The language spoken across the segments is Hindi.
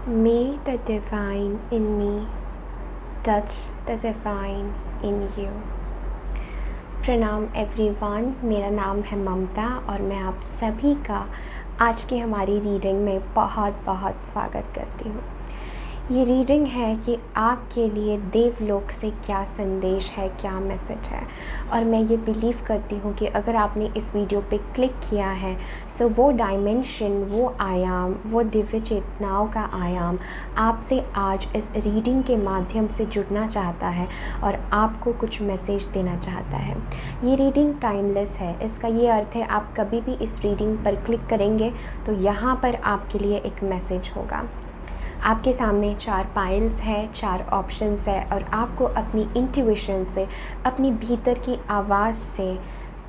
May the divine in me touch the divine in you। प्रणाम एवरीवन, मेरा नाम है ममता और मैं आप सभी का आज की हमारी रीडिंग में बहुत बहुत स्वागत करती हूँ। ये रीडिंग है कि आपके लिए देवलोक से क्या संदेश है, क्या मैसेज है। और मैं ये बिलीव करती हूँ कि अगर आपने इस वीडियो पे क्लिक किया है सो वो डायमेंशन, वो आयाम, वो दिव्य चेतनाओं का आयाम आपसे आज इस रीडिंग के माध्यम से जुड़ना चाहता है और आपको कुछ मैसेज देना चाहता है। ये रीडिंग टाइमलेस है। इसका ये अर्थ है आप कभी भी इस रीडिंग पर क्लिक करेंगे तो यहाँ पर आपके लिए एक मैसेज होगा। आपके सामने 4 पाइल्स है, 4 ऑप्शंस है और आपको अपनी इंट्यूशन से, अपनी भीतर की आवाज़ से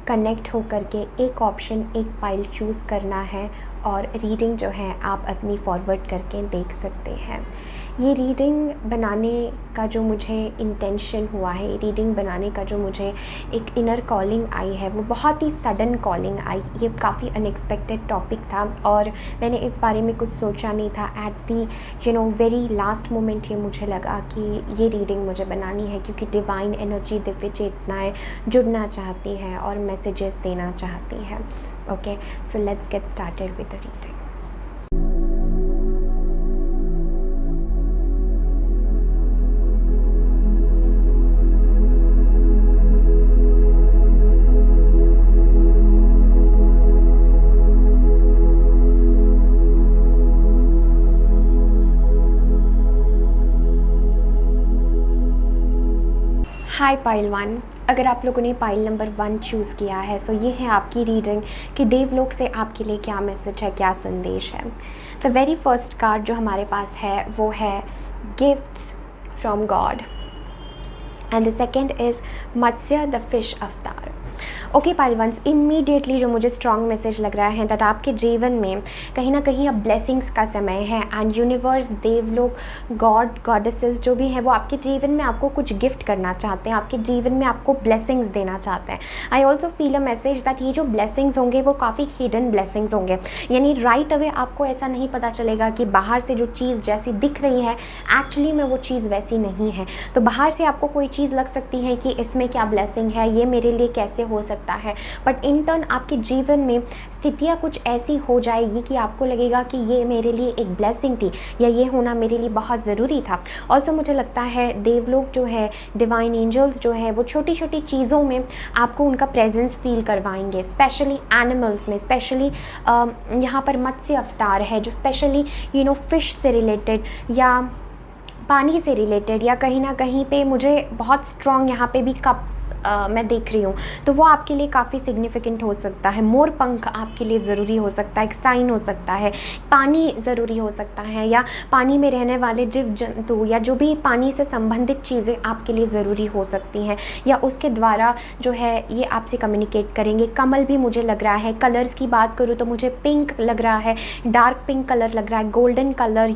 कनेक्ट हो करके एक ऑप्शन, एक पाइल चूज़ करना है और रीडिंग जो है आप अपनी फॉरवर्ड करके देख सकते हैं। ये रीडिंग बनाने का जो मुझे इंटेंशन हुआ है, रीडिंग बनाने का जो मुझे एक इनर कॉलिंग आई है, वो बहुत ही सडन कॉलिंग आई। ये काफ़ी अनएक्सपेक्टेड टॉपिक था और मैंने इस बारे में कुछ सोचा नहीं था। At the very last moment ये मुझे लगा कि ये रीडिंग मुझे बनानी है क्योंकि डिवाइन एनर्जी, दिव्य चेतनाएँ जुड़ना चाहती हैं और मैसेजेस देना चाहती हैं। Okay, so let's get started with the reading. Hi pile 1, अगर आप लोगों ने पाइल नंबर 1 चूज़ किया है सो ये है आपकी रीडिंग कि देवलोक से आपके लिए क्या मैसेज है, क्या संदेश है। द वेरी फर्स्ट कार्ड जो हमारे पास है वो है gifts from God and the second is Matsya the fish अवतार। ओके पाइल वंस, इमीडिएटली जो मुझे स्ट्रॉन्ग मैसेज लग रहा है दैट आपके जीवन में कहीं ना कहीं अब ब्लेसिंग्स का समय है एंड यूनिवर्स, देवलोक, गॉड, गॉडेसेस जो भी है वो आपके जीवन में आपको कुछ गिफ्ट करना चाहते हैं, आपके जीवन में आपको ब्लेसिंग्स देना चाहते हैं। आई also feel a message that ये जो ब्लेसिंग्स होंगे वो काफ़ी हिडन ब्लेसिंग्स होंगे, यानी राइट अवे आपको ऐसा नहीं पता चलेगा कि बाहर से जो चीज़ जैसी दिख रही है एक्चुअली में वो चीज़ वैसी नहीं है। तो बाहर से आपको कोई चीज़ लग सकती है कि इसमें क्या ब्लेसिंग है, ये मेरे लिए कैसे हो सकता है, बट इन टर्न आपके जीवन में स्थितियाँ कुछ ऐसी हो जाएगी कि आपको लगेगा कि ये मेरे लिए एक ब्लेसिंग थी या ये होना मेरे लिए बहुत ज़रूरी था। ऑल्सो मुझे लगता है देवलोक जो है, डिवाइन एंजल्स जो है वो छोटी छोटी चीज़ों में आपको उनका प्रेजेंस फील करवाएंगे, स्पेशली एनिमल्स में, स्पेशली यहाँ पर मत्स्य अवतार है जो स्पेशली फिश से रिलेटेड या पानी से रिलेटेड या कहीं ना कहीं पे मुझे बहुत स्ट्रॉन्ग यहाँ पे भी कप मैं देख रही हूँ, तो वो आपके लिए काफ़ी सिग्निफिकेंट हो सकता है। मोर पंख आपके लिए ज़रूरी हो सकता है, एक साइन हो सकता है, पानी ज़रूरी हो सकता है या पानी में रहने वाले जीव जंतु या जो भी पानी से संबंधित चीज़ें आपके लिए ज़रूरी हो सकती हैं या उसके द्वारा जो है ये आपसे कम्युनिकेट करेंगे। कमल भी मुझे लग रहा है। कलर्स की बात करूँ तो मुझे पिंक लग रहा है, डार्क पिंक कलर लग रहा है, गोल्डन कलर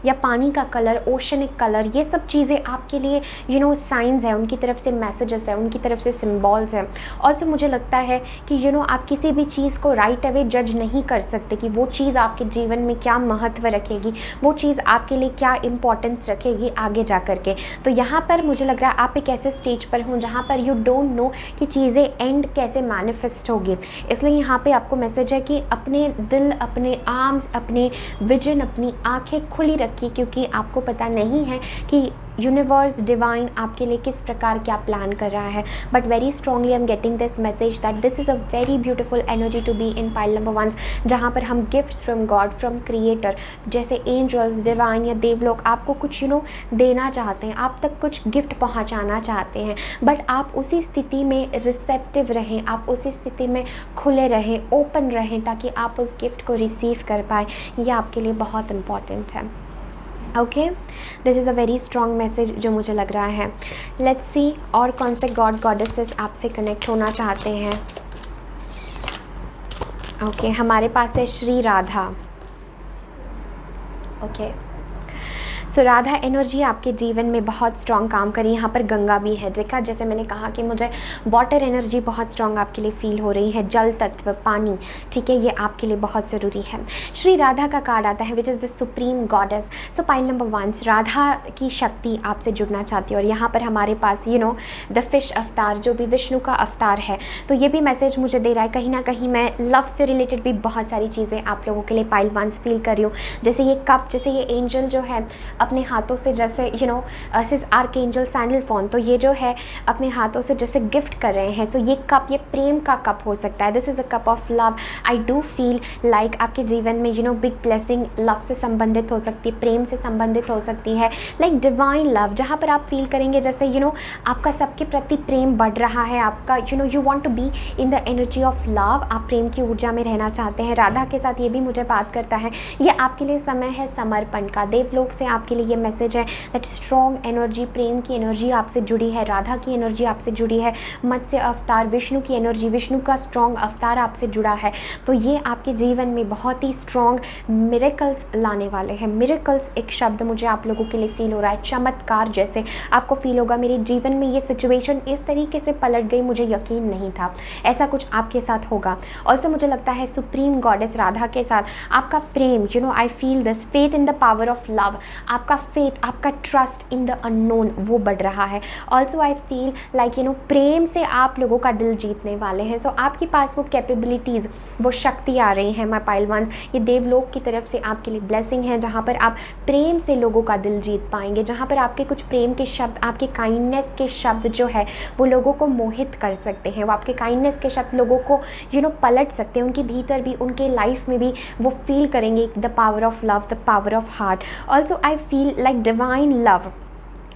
या पानी का कलर, ओशनिक कलर, ये सब चीज़ें आपके लिए साइंस है, उनकी तरफ से मैसेजेस है, उनकी तरफ से सिंबल्स हैं। ऑल्सो मुझे लगता है कि आप किसी भी चीज़ को राइट अवे जज नहीं कर सकते कि वो चीज़ आपके जीवन में क्या महत्व रखेगी, वो चीज़ आपके लिए क्या इंपॉर्टेंस रखेगी आगे जा कर के। तो यहाँ पर मुझे लग रहा है आप एक ऐसे स्टेज पर हों जहाँ पर यू डोंट नो कि चीज़ें एंड कैसे मैनिफेस्ट होगी। इसलिए यहाँ पे आपको मैसेज है कि अपने दिल, अपने आर्म्स, अपने विजन, अपनी आँखें खुली रखिए क्योंकि आपको पता नहीं है कि यूनिवर्स, डिवाइन आपके लिए किस प्रकार क्या प्लान कर रहा है। But very strongly I am getting this message that this is a very beautiful energy to be in pile number 1, जहाँ पर हम gifts from God, from creator जैसे एंजल्स, डिवाइन या देवलोक आपको कुछ देना चाहते हैं, आप तक कुछ गिफ्ट पहुँचाना चाहते हैं। बट आप उसी स्थिति में रिसेप्टिव रहें, आप उसी स्थिति में खुले रहें, ओपन रहें ताकि आप उस गिफ्ट को रिसीव कर पाएँ। ये आपके लिए बहुत इम्पॉर्टेंट है। Okay, this is a very strong message जो मुझे लग रहा है। लेट्स सी और कौन से गॉड गॉडेसेस आपसे कनेक्ट होना चाहते हैं। ओके, हमारे पास है श्री राधा। ओके, सो राधा एनर्जी आपके जीवन में बहुत स्ट्रॉन्ग काम करी। यहाँ पर गंगा भी है, देखा जैसे मैंने कहा कि मुझे वाटर एनर्जी बहुत स्ट्रॉन्ग आपके लिए फील हो रही है, जल तत्व, पानी, ठीक है, ये आपके लिए बहुत ज़रूरी है। श्री राधा का कार्ड आता है which is the supreme goddess. So pile number 1, Radha की शक्ति आपसे जुड़ना चाहती है। और यहाँ पर हमारे पास द फिश अवतार, जो भी विष्णु का अवतार है, तो ये भी मैसेज मुझे दे रहा है कहीं ना कहीं मैं लव से रिलेटेड भी बहुत सारी चीज़ें आप लोगों के लिए पाइल 1 फील कर रही हूँ। जैसे ये कप, जैसे ये एंजल जो है अपने हाथों से जैसे सिस आर्कएंजल सैंडलफोन, तो ये जो है अपने हाथों से जैसे गिफ्ट कर रहे हैं। सो ये कप, ये प्रेम का कप हो सकता है। This is a cup of love. I do feel like आपके जीवन में बिग ब्लेसिंग लव से संबंधित हो सकती है, प्रेम से संबंधित हो सकती है, लाइक डिवाइन लव, जहाँ पर आप फील करेंगे जैसे आपका सबके प्रति प्रेम बढ़ रहा है, आपका you want to be in the energy of love, आप प्रेम की ऊर्जा में रहना चाहते हैं। राधा के साथ ये भी मुझे बात करता है, ये आपके लिए समय है समर्पण का। देवलोक से आपके लिए ये मैसेज है दैट स्ट्रॉन्ग एनर्जी, प्रेम की एनर्जी आपसे जुड़ी है, राधा की एनर्जी आपसे जुड़ी है, मत्स्य अवतार, विष्णु की एनर्जी, विष्णु का स्ट्रॉन्ग अवतार आपसे जुड़ा है। तो ये आपके जीवन में बहुत ही स्ट्रॉन्ग मिरेकल्स लाने वाले हैं। मिरेकल्स एक शब्द मुझे आप लोगों के लिए फील हो रहा है, चमत्कार जैसे आपको फील होगा, मेरे जीवन में ये सिचुएशन इस तरीके से पलट गई, मुझे यकीन नहीं था, ऐसा कुछ आपके साथ होगा। ऑल्सो मुझे लगता है सुप्रीम गॉडेस राधा के साथ आपका प्रेम, I feel this faith in the power of love, आपका फेथ, आपका ट्रस्ट इन द अननोन वो बढ़ रहा है। ऑल्सो आई फील लाइक प्रेम से आप लोगों का दिल जीतने वाले हैं। सो आपके पास वो कैपेबिलिटीज़, वो शक्ति आ रही है माय पाइल वंस। ये देवलोक की तरफ से आपके लिए ब्लेसिंग है, जहाँ पर आप प्रेम से लोगों का दिल जीत पाएंगे, जहाँ पर आपके कुछ प्रेम के शब्द, आपके काइंडनेस के शब्द जो है वो लोगों को मोहित कर सकते हैं, वो आपके काइंडनेस के शब्द लोगों को पलट सकते हैं, उनके भीतर भी, उनके लाइफ में भी वो फील करेंगे the power of love, the power of heart. Also I feel like divine love,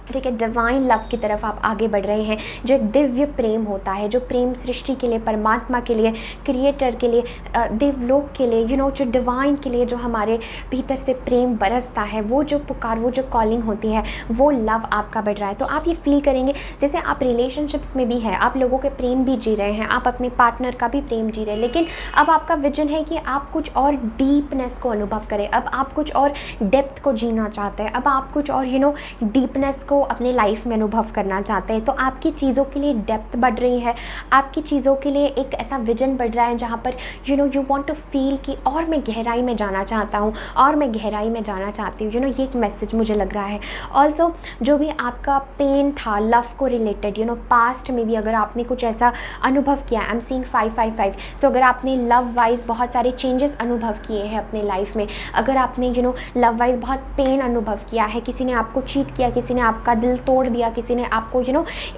ठीक है, डिवाइन लव की तरफ आप आगे बढ़ रहे हैं, जो एक दिव्य प्रेम होता है, जो प्रेम सृष्टि के लिए, परमात्मा के लिए, क्रिएटर के लिए, देवलोक के लिए, जो डिवाइन के लिए, जो हमारे भीतर से प्रेम बरसता है, वो जो पुकार, वो जो कॉलिंग होती है, वो लव आपका बढ़ रहा है। तो आप ये फील करेंगे जैसे आप रिलेशनशिप्स में भी हैं, आप लोगों के प्रेम भी जी रहे हैं, आप अपने पार्टनर का भी प्रेम जी रहे हैं, लेकिन अब आपका विजन है कि आप कुछ और डीपनेस को अनुभव करें, अब आप कुछ और डेप्थ को जीना चाहते हैं, अब आप कुछ और डीपनेस को अपने लाइफ में अनुभव करना चाहते हैं। तो आपकी चीज़ों के लिए डेप्थ बढ़ रही है, आपकी चीज़ों के लिए एक ऐसा विजन बढ़ रहा है जहाँ पर यू वांट टू फील कि और मैं गहराई में जाना चाहता हूँ, और मैं गहराई में जाना चाहती हूँ, ये एक मैसेज मुझे लग रहा है। ऑल्सो जो भी आपका पेन था लव को रिलेटेड, पास्ट में भी अगर आपने कुछ ऐसा अनुभव किया, आई एम सीइंग 555, सो अगर आपने लव वाइज बहुत सारे चेंजेस अनुभव किए हैं अपने लाइफ में, अगर आपने लव वाइज बहुत पेन अनुभव किया है, किसी ने आपको चीट किया, किसी ने आपका दिल तोड़ दिया, किसी ने आपको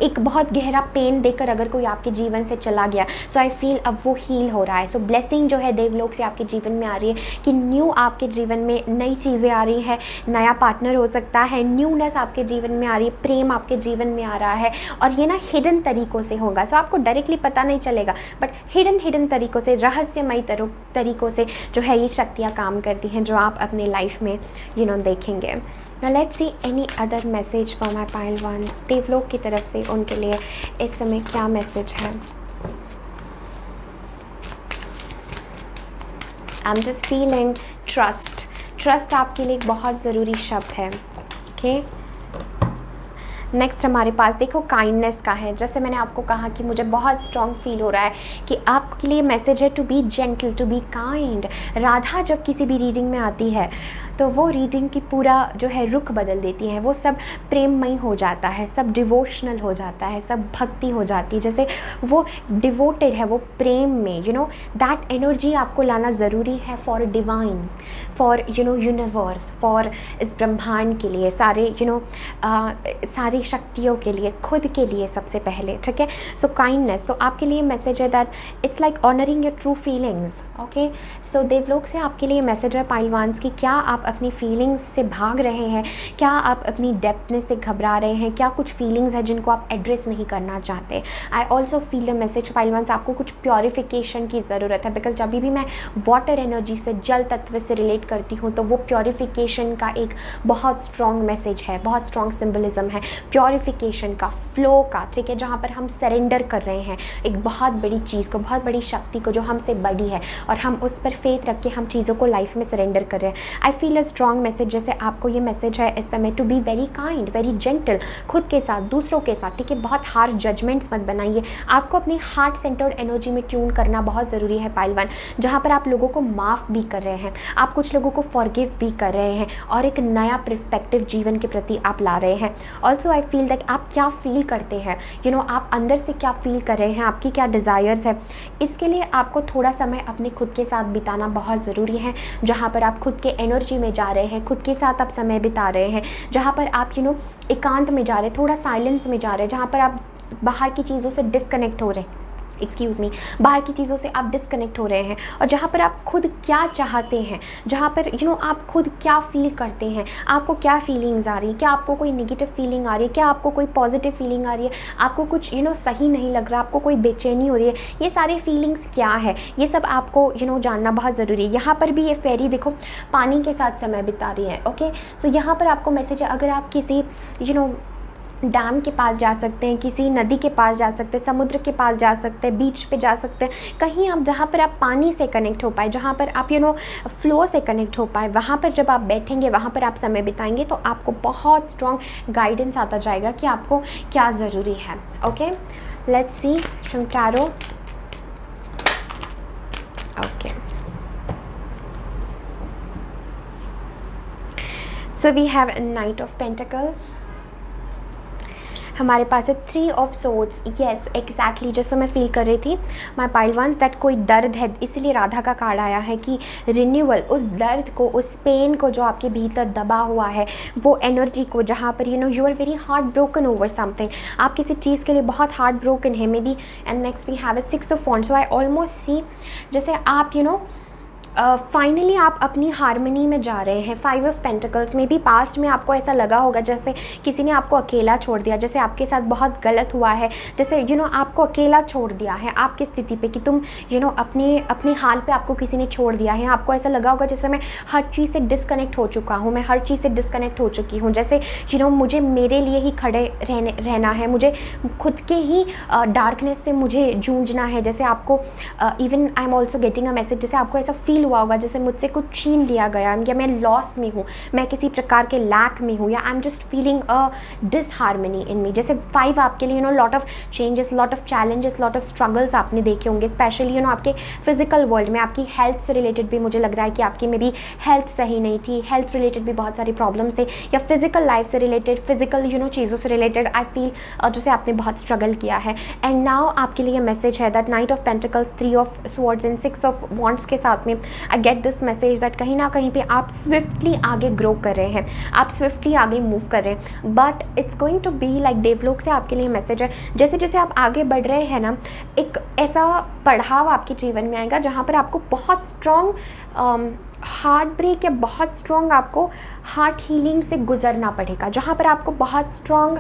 एक बहुत गहरा पेन देकर अगर कोई आपके जीवन से चला गया, सो आई फील अब वो हील हो रहा है। सो ब्लेसिंग जो है देवलोक से आपके जीवन में आ रही है कि न्यू आपके जीवन में नई चीज़ें आ रही है, नया पार्टनर हो सकता है, न्यूनेस आपके जीवन में आ रही है, प्रेम आपके जीवन में आ रहा है, और ये ना हिडन तरीक़ों से होगा। सो आपको डायरेक्टली पता नहीं चलेगा, बट हिडन तरीक़ों से, रहस्यमयी तरीक़ों से जो है ये शक्तियाँ काम करती हैं, जो आप अपने लाइफ में देखेंगे। Now let's see any other message for my pile ones. देवलोक की तरफ से उनके लिए इस समय क्या मैसेज है? I'm just feeling trust. Trust आपके लिए एक बहुत ज़रूरी शब्द है। Okay? नेक्स्ट हमारे पास देखो काइंडनेस का है। जैसे मैंने आपको कहा कि मुझे बहुत स्ट्रॉन्ग फील हो रहा है कि आपके लिए मैसेज है to be gentle, to be kind. Radha जब किसी भी रीडिंग में आती है तो वो रीडिंग की पूरा जो है रुख बदल देती है, वो सब प्रेममयी हो जाता है, सब डिवोशनल हो जाता है, सब भक्ति हो जाती है, जैसे वो डिवोटेड है, वो प्रेम में दैट एनर्जी आपको लाना ज़रूरी है for divine, for universe, for इस ब्रह्मांड के लिए, सारे सारी शक्तियों के लिए, खुद के लिए सबसे पहले, ठीक है। सो काइंडनेस, तो आपके लिए मैसेज है that it's like honouring your true feelings. Okay, so देवलोक से आपके लिए मैसेज है पाइल वंस की क्या आप अपनी फीलिंग्स से भाग रहे हैं, क्या आप अपनी डेप्थनेस से घबरा रहे हैं, क्या कुछ फीलिंग्स हैं जिनको आप एड्रेस नहीं करना चाहते। I also feel the message pile ones आपको कुछ प्योरीफिकेशन की ज़रूरत है, बिकॉज जब भी मैं वाटर एनर्जी से, जल तत्व से रिलेट करती हूँ तो वो प्योरीफिकेशन का एक बहुत स्ट्रॉन्ग मैसेज है, बहुत स्ट्रॉन्ग सिम्बलिज्म है प्योरीफिकेशन का, फ्लो का, ठीक है, जहाँ पर हम सरेंडर कर रहे हैं एक बहुत बड़ी चीज़ को, बहुत बड़ी शक्ति को जो हमसे बड़ी है, और हम उस पर फेथ रख के हम चीज़ों को लाइफ में सरेंडर कर रहे हैं। I feel feel a strong message, जैसे आपको ये मैसेज है इस समय to be very kind, very gentle खुद के साथ, दूसरों के साथ, ठीक है। बहुत हार्श जजमेंट्स मत बनाइए। आपको अपनी हार्ट सेंटर्ड एनर्जी में ट्यून करना बहुत ज़रूरी है पाइल 1, जहाँ पर आप लोगों को माफ़ भी कर रहे हैं, आप कुछ लोगों को फॉरगिव भी कर रहे हैं और एक नया पर्सपेक्टिव जीवन के प्रति आप ला रहे हैं। ऑल्सो आई फील दैट आप क्या फील करते हैं, आप अंदर से क्या फील कर रहे हैं, आपकी क्या डिज़ायर्स है, इसके लिए आपको थोड़ा समय अपने खुद के साथ बिताना बहुत ज़रूरी है, जहाँ पर आप खुद के एनर्जी में जा रहे हैं, खुद के साथ आप समय बिता रहे हैं, जहाँ पर आप एकांत में जा रहे हैं, थोड़ा साइलेंस में जा रहे हैं, जहाँ पर आप बाहर की चीज़ों से डिस्कनेक्ट हो रहे हैं, एक्सक्यूज़ मी, बाहर की चीज़ों से आप डिस्कनेक्ट हो रहे हैं, और जहाँ पर आप खुद क्या चाहते हैं, जहाँ पर आप खुद क्या फील करते हैं, आपको क्या फीलिंग्स आ रही है, क्या आपको कोई नेगेटिव फीलिंग आ रही है, क्या आपको कोई पॉजिटिव फीलिंग आ रही है, आपको कुछ सही नहीं लग रहा, आपको कोई बेचैनी हो रही है, ये सारे फीलिंग्स क्या है, ये सब आपको जानना बहुत ज़रूरी है। यहाँ पर भी ये फेरी देखो पानी के साथ समय बिता रही है, ओके। सो यहाँ पर आपको मैसेज है, अगर आप किसी डैम के पास जा सकते हैं, किसी नदी के पास जा सकते हैं, समुद्र के पास जा सकते हैं, बीच पे जा सकते हैं, कहीं आप जहाँ पर आप पानी से कनेक्ट हो पाए, जहाँ पर आप फ्लो से कनेक्ट हो पाए, वहाँ पर जब आप बैठेंगे, वहाँ पर आप समय बिताएंगे, तो आपको बहुत स्ट्रॉन्ग गाइडेंस आता जाएगा कि आपको क्या ज़रूरी है। Okay, let's see from tarot. Okay, so we have knight of pentacles, हमारे पास है 3 ऑफ सोर्ड्स। येस एग्जैक्टली, जैसे मैं फील कर रही थी माय पाइल वंस दैट कोई दर्द है, इसीलिए राधा का कार्ड आया है कि रिन्यूअल, उस दर्द को, उस पेन को जो आपके भीतर दबा हुआ है, वो एनर्जी को, जहाँ पर you are very heart broken over something, आप किसी चीज़ के लिए बहुत हार्ट ब्रोकन है maybe. And next we have a 6 of wands. So I almost see जैसे आप फाइनली आप अपनी हारमनी में जा रहे हैं। 5 ऑफ पेंटिकल्स में भी पास्ट में आपको ऐसा लगा होगा जैसे किसी ने आपको अकेला छोड़ दिया, जैसे आपके साथ बहुत गलत हुआ है, जैसे आपको अकेला छोड़ दिया है आपकी स्थिति पे कि तुम अपने हाल पे आपको किसी ने छोड़ दिया है। आपको ऐसा लगा होगा जैसे मैं हर चीज़ से डिस्कनेक्ट हो चुका हूँ, मैं हर चीज़ से डिस्कनेक्ट हो चुकी हूँ, जैसे मुझे मेरे लिए ही खड़े रहना है, मुझे खुद के ही डार्कनेस से मुझे जूझना है। जैसे आपको even I am also getting a message, जैसे आपको ऐसा फील हुआ होगा जैसे मुझसे कुछ छीन लिया गया, या मैं लॉस में हूँ, मैं किसी प्रकार के लैक में हूँ, या I am just feeling a disharmony in me. जैसे 5 आपके लिए lot of changes, lot of challenges, lot of struggles आपने देखे होंगे, स्पेशली आपके फिजिकल वर्ल्ड में, आपकी हेल्थ से रिलेटेड भी मुझे लग रहा है कि आपकी में भी हेल्थ सही नहीं थी, हेल्थ रिलेटेड भी बहुत सारी प्रॉब्लम्स थे, या फिजिकल लाइफ से रिलेटेड, फिजिकल चीज़ों से रिलेटेड आई फील जैसे आपने बहुत स्ट्रगल किया है। एंड नाउ आपके लिए मैसेज है that night of pentacles, 3 of swords and 6 of wands के साथ में I get this message that कहीं ना कहीं पे आप स्विफ्टली आगे ग्रो कर रहे हैं, आप स्विफ्टली आगे मूव कर रहे हैं, but it's going to be like देवलोक से आपके लिए मैसेज है, जैसे जैसे आप आगे बढ़ रहे हैं ना, एक ऐसा पड़ाव आपके जीवन में आएगा जहाँ पर आपको बहुत स्ट्रॉन्ग हार्ट ब्रेक या बहुत स्ट्रॉन्ग आपको हार्ट हीलिंग से गुजरना पड़ेगा, जहाँ पर आपको बहुत strong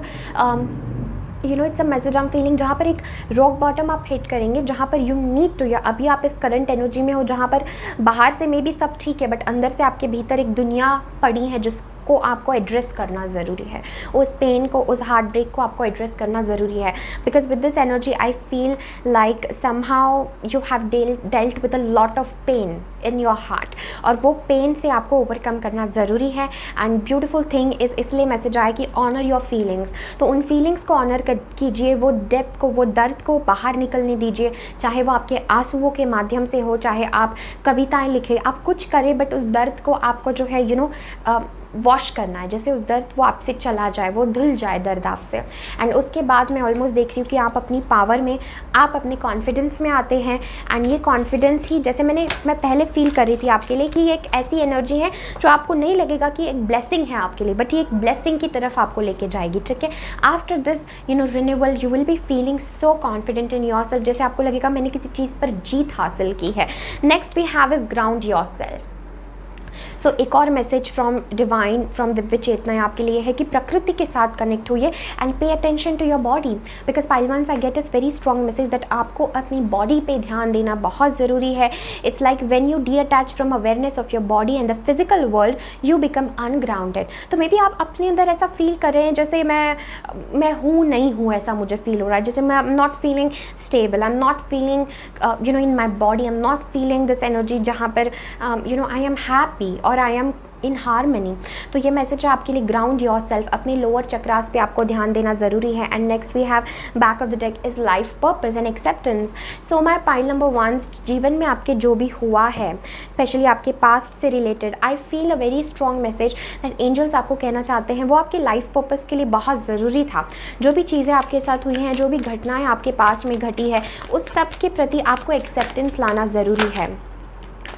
it's a message I am feeling, जहाँ पर एक रॉक बॉटम आप हिट करेंगे, जहाँ पर यू नीड टू, या अभी आप इस करंट एनर्जी में हो जहाँ पर बाहर से मे बी सब ठीक है, बट अंदर से आपके भीतर एक दुनिया पड़ी है जिसको आपको एड्रेस करना ज़रूरी है, उस पेन को, उस हार्ट ब्रेक को आपको एड्रेस करना ज़रूरी है। Because with this energy I feel like somehow you have dealt with a lot of pain in your heart, और वो पेन से आपको ओवरकम करना ज़रूरी है। एंड ब्यूटिफुल थिंग इज़, इसलिए मैसेज आया कि ऑनर योर फीलिंग्स, तो उन फीलिंग्स को ऑनर कीजिए, वो डेप्थ को, वो दर्द को बाहर निकलने दीजिए, चाहे वो आपके आंसुओं के माध्यम से हो, चाहे आप कविताएं लिखें, आप कुछ करें, बट उस दर्द को आपको जो है वॉश करना है, जैसे उस दर्द वो आपसे चला जाए, वो धुल जाए दर्द आपसे। एंड उसके बाद मैं ऑलमोस्ट देख रही हूँ कि आप अपनी पावर में, आप अपने कॉन्फिडेंस में आते हैं। एंड ये कॉन्फिडेंस ही, जैसे मैं पहले फील कर रही थी आपके लिए कि ये एक ऐसी एनर्जी है जो आपको नहीं लगेगा कि एक ब्लेसिंग है आपके लिए, बट ये एक ब्लेसिंग की तरफ आपको लेके जाएगी, ठीक है। After this renewal you will be feeling so confident in your self, जैसे आपको लगेगा मैंने किसी चीज़ पर जीत हासिल की है। Next we have is ground your self. So एक और message from divine, from Divya चेतना आपके लिए है कि प्रकृति के साथ कनेक्ट होइए and pay attention to your body, because pile one's I get is very strong message that आपको अपनी बॉडी पे ध्यान देना बहुत ज़रूरी है। It's like when you detach from awareness of your body and the physical world you become ungrounded. तो मे बी आप अपने अंदर ऐसा फील कर रहे हैं जैसे मैं हूँ नहीं हूँ, ऐसा मुझे फील हो रहा है, जैसे मैं I am not feeling stable, I am not feeling in my body, I am not feeling this energy जहाँ पर आई एम हैप्पी और आई एम इन हारमनी। तो ये मैसेज है आपके लिए, ग्राउंड योर सेल्फ, अपने लोअर चक्रास पे आपको ध्यान देना ज़रूरी है। And next we have back of the deck is life purpose and acceptance. So my pile number 1, जीवन में आपके जो भी हुआ है, स्पेशली आपके पास्ट से related, I feel a very strong message that angels आपको कहना चाहते हैं वो आपके लाइफ पर्पस के लिए बहुत ज़रूरी था। जो भी चीज़ें आपके साथ हुई हैं, जो भी घटनाएं आपके पास्ट में घटी है, उस सब के प्रति आपको एक्सेप्टेंस लाना ज़रूरी है।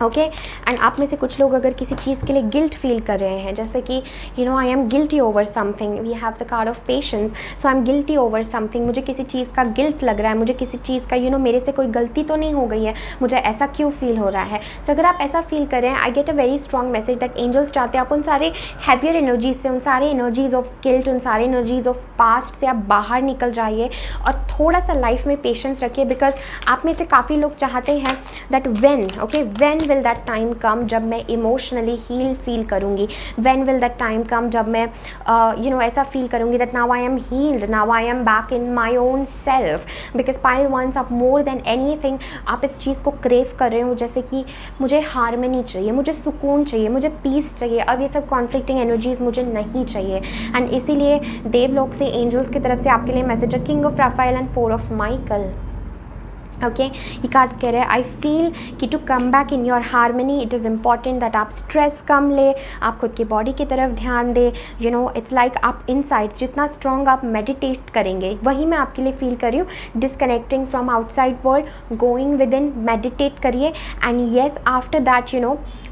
ओके एंड आप में से कुछ लोग अगर किसी चीज़ के लिए गिल्ट फील कर रहे हैं, जैसे कि I am guilty over something, we have the card of patience, so I am guilty over something, मुझे किसी चीज़ का गिल्ट लग रहा है, मुझे किसी चीज़ का मेरे से कोई गलती तो नहीं हो गई है, मुझे ऐसा क्यों फील हो रहा है। सो अगर आप ऐसा फील कर रहे हैं, I get a very strong message that angels चाहते हैं आप उन सारे हैवियर एनर्जीज से, उन सारे एनर्जीज ऑफ गिल्ट, उन सारे एनर्जीज ऑफ पास्ट से आप बाहर निकल जाइए और थोड़ा सा लाइफ में पेशेंस रखिए। बिकॉज आप में से काफ़ी लोग चाहते हैं that when will that time come जब मैं इमोशनली हील फील करूँगी, when will that time come जब मैं ऐसा फील करूँगी that now I am healed, now I am back in my own self. Because pile once आप मोर देन एनीथिंग आप इस चीज़ को क्रेव कर रहे हो, जैसे कि मुझे हार्मनी चाहिए, मुझे सुकून चाहिए, मुझे पीस चाहिए, अब ये सब कॉन्फ्लिक्टिंग एनर्जीज मुझे नहीं चाहिए। एंड इसीलिए देवलोक से, एंजल्स की तरफ से आपके लिए मैसेज है, king of Raphael and 4 of Michael. Okay ये कार्ड्स कह रहे हैं आई फील कि to come back in your harmony it is important that आप स्ट्रेस कम ले, आप खुद की बॉडी की तरफ ध्यान दें। इट्स लाइक आप इनसाइड्स जितना स्ट्रॉन्ग आप मेडिटेट करेंगे, वही मैं आपके लिए फील कर रही हूँ, disconnecting from outside world, going within, meditate करिए। एंड येस आफ्टर दैट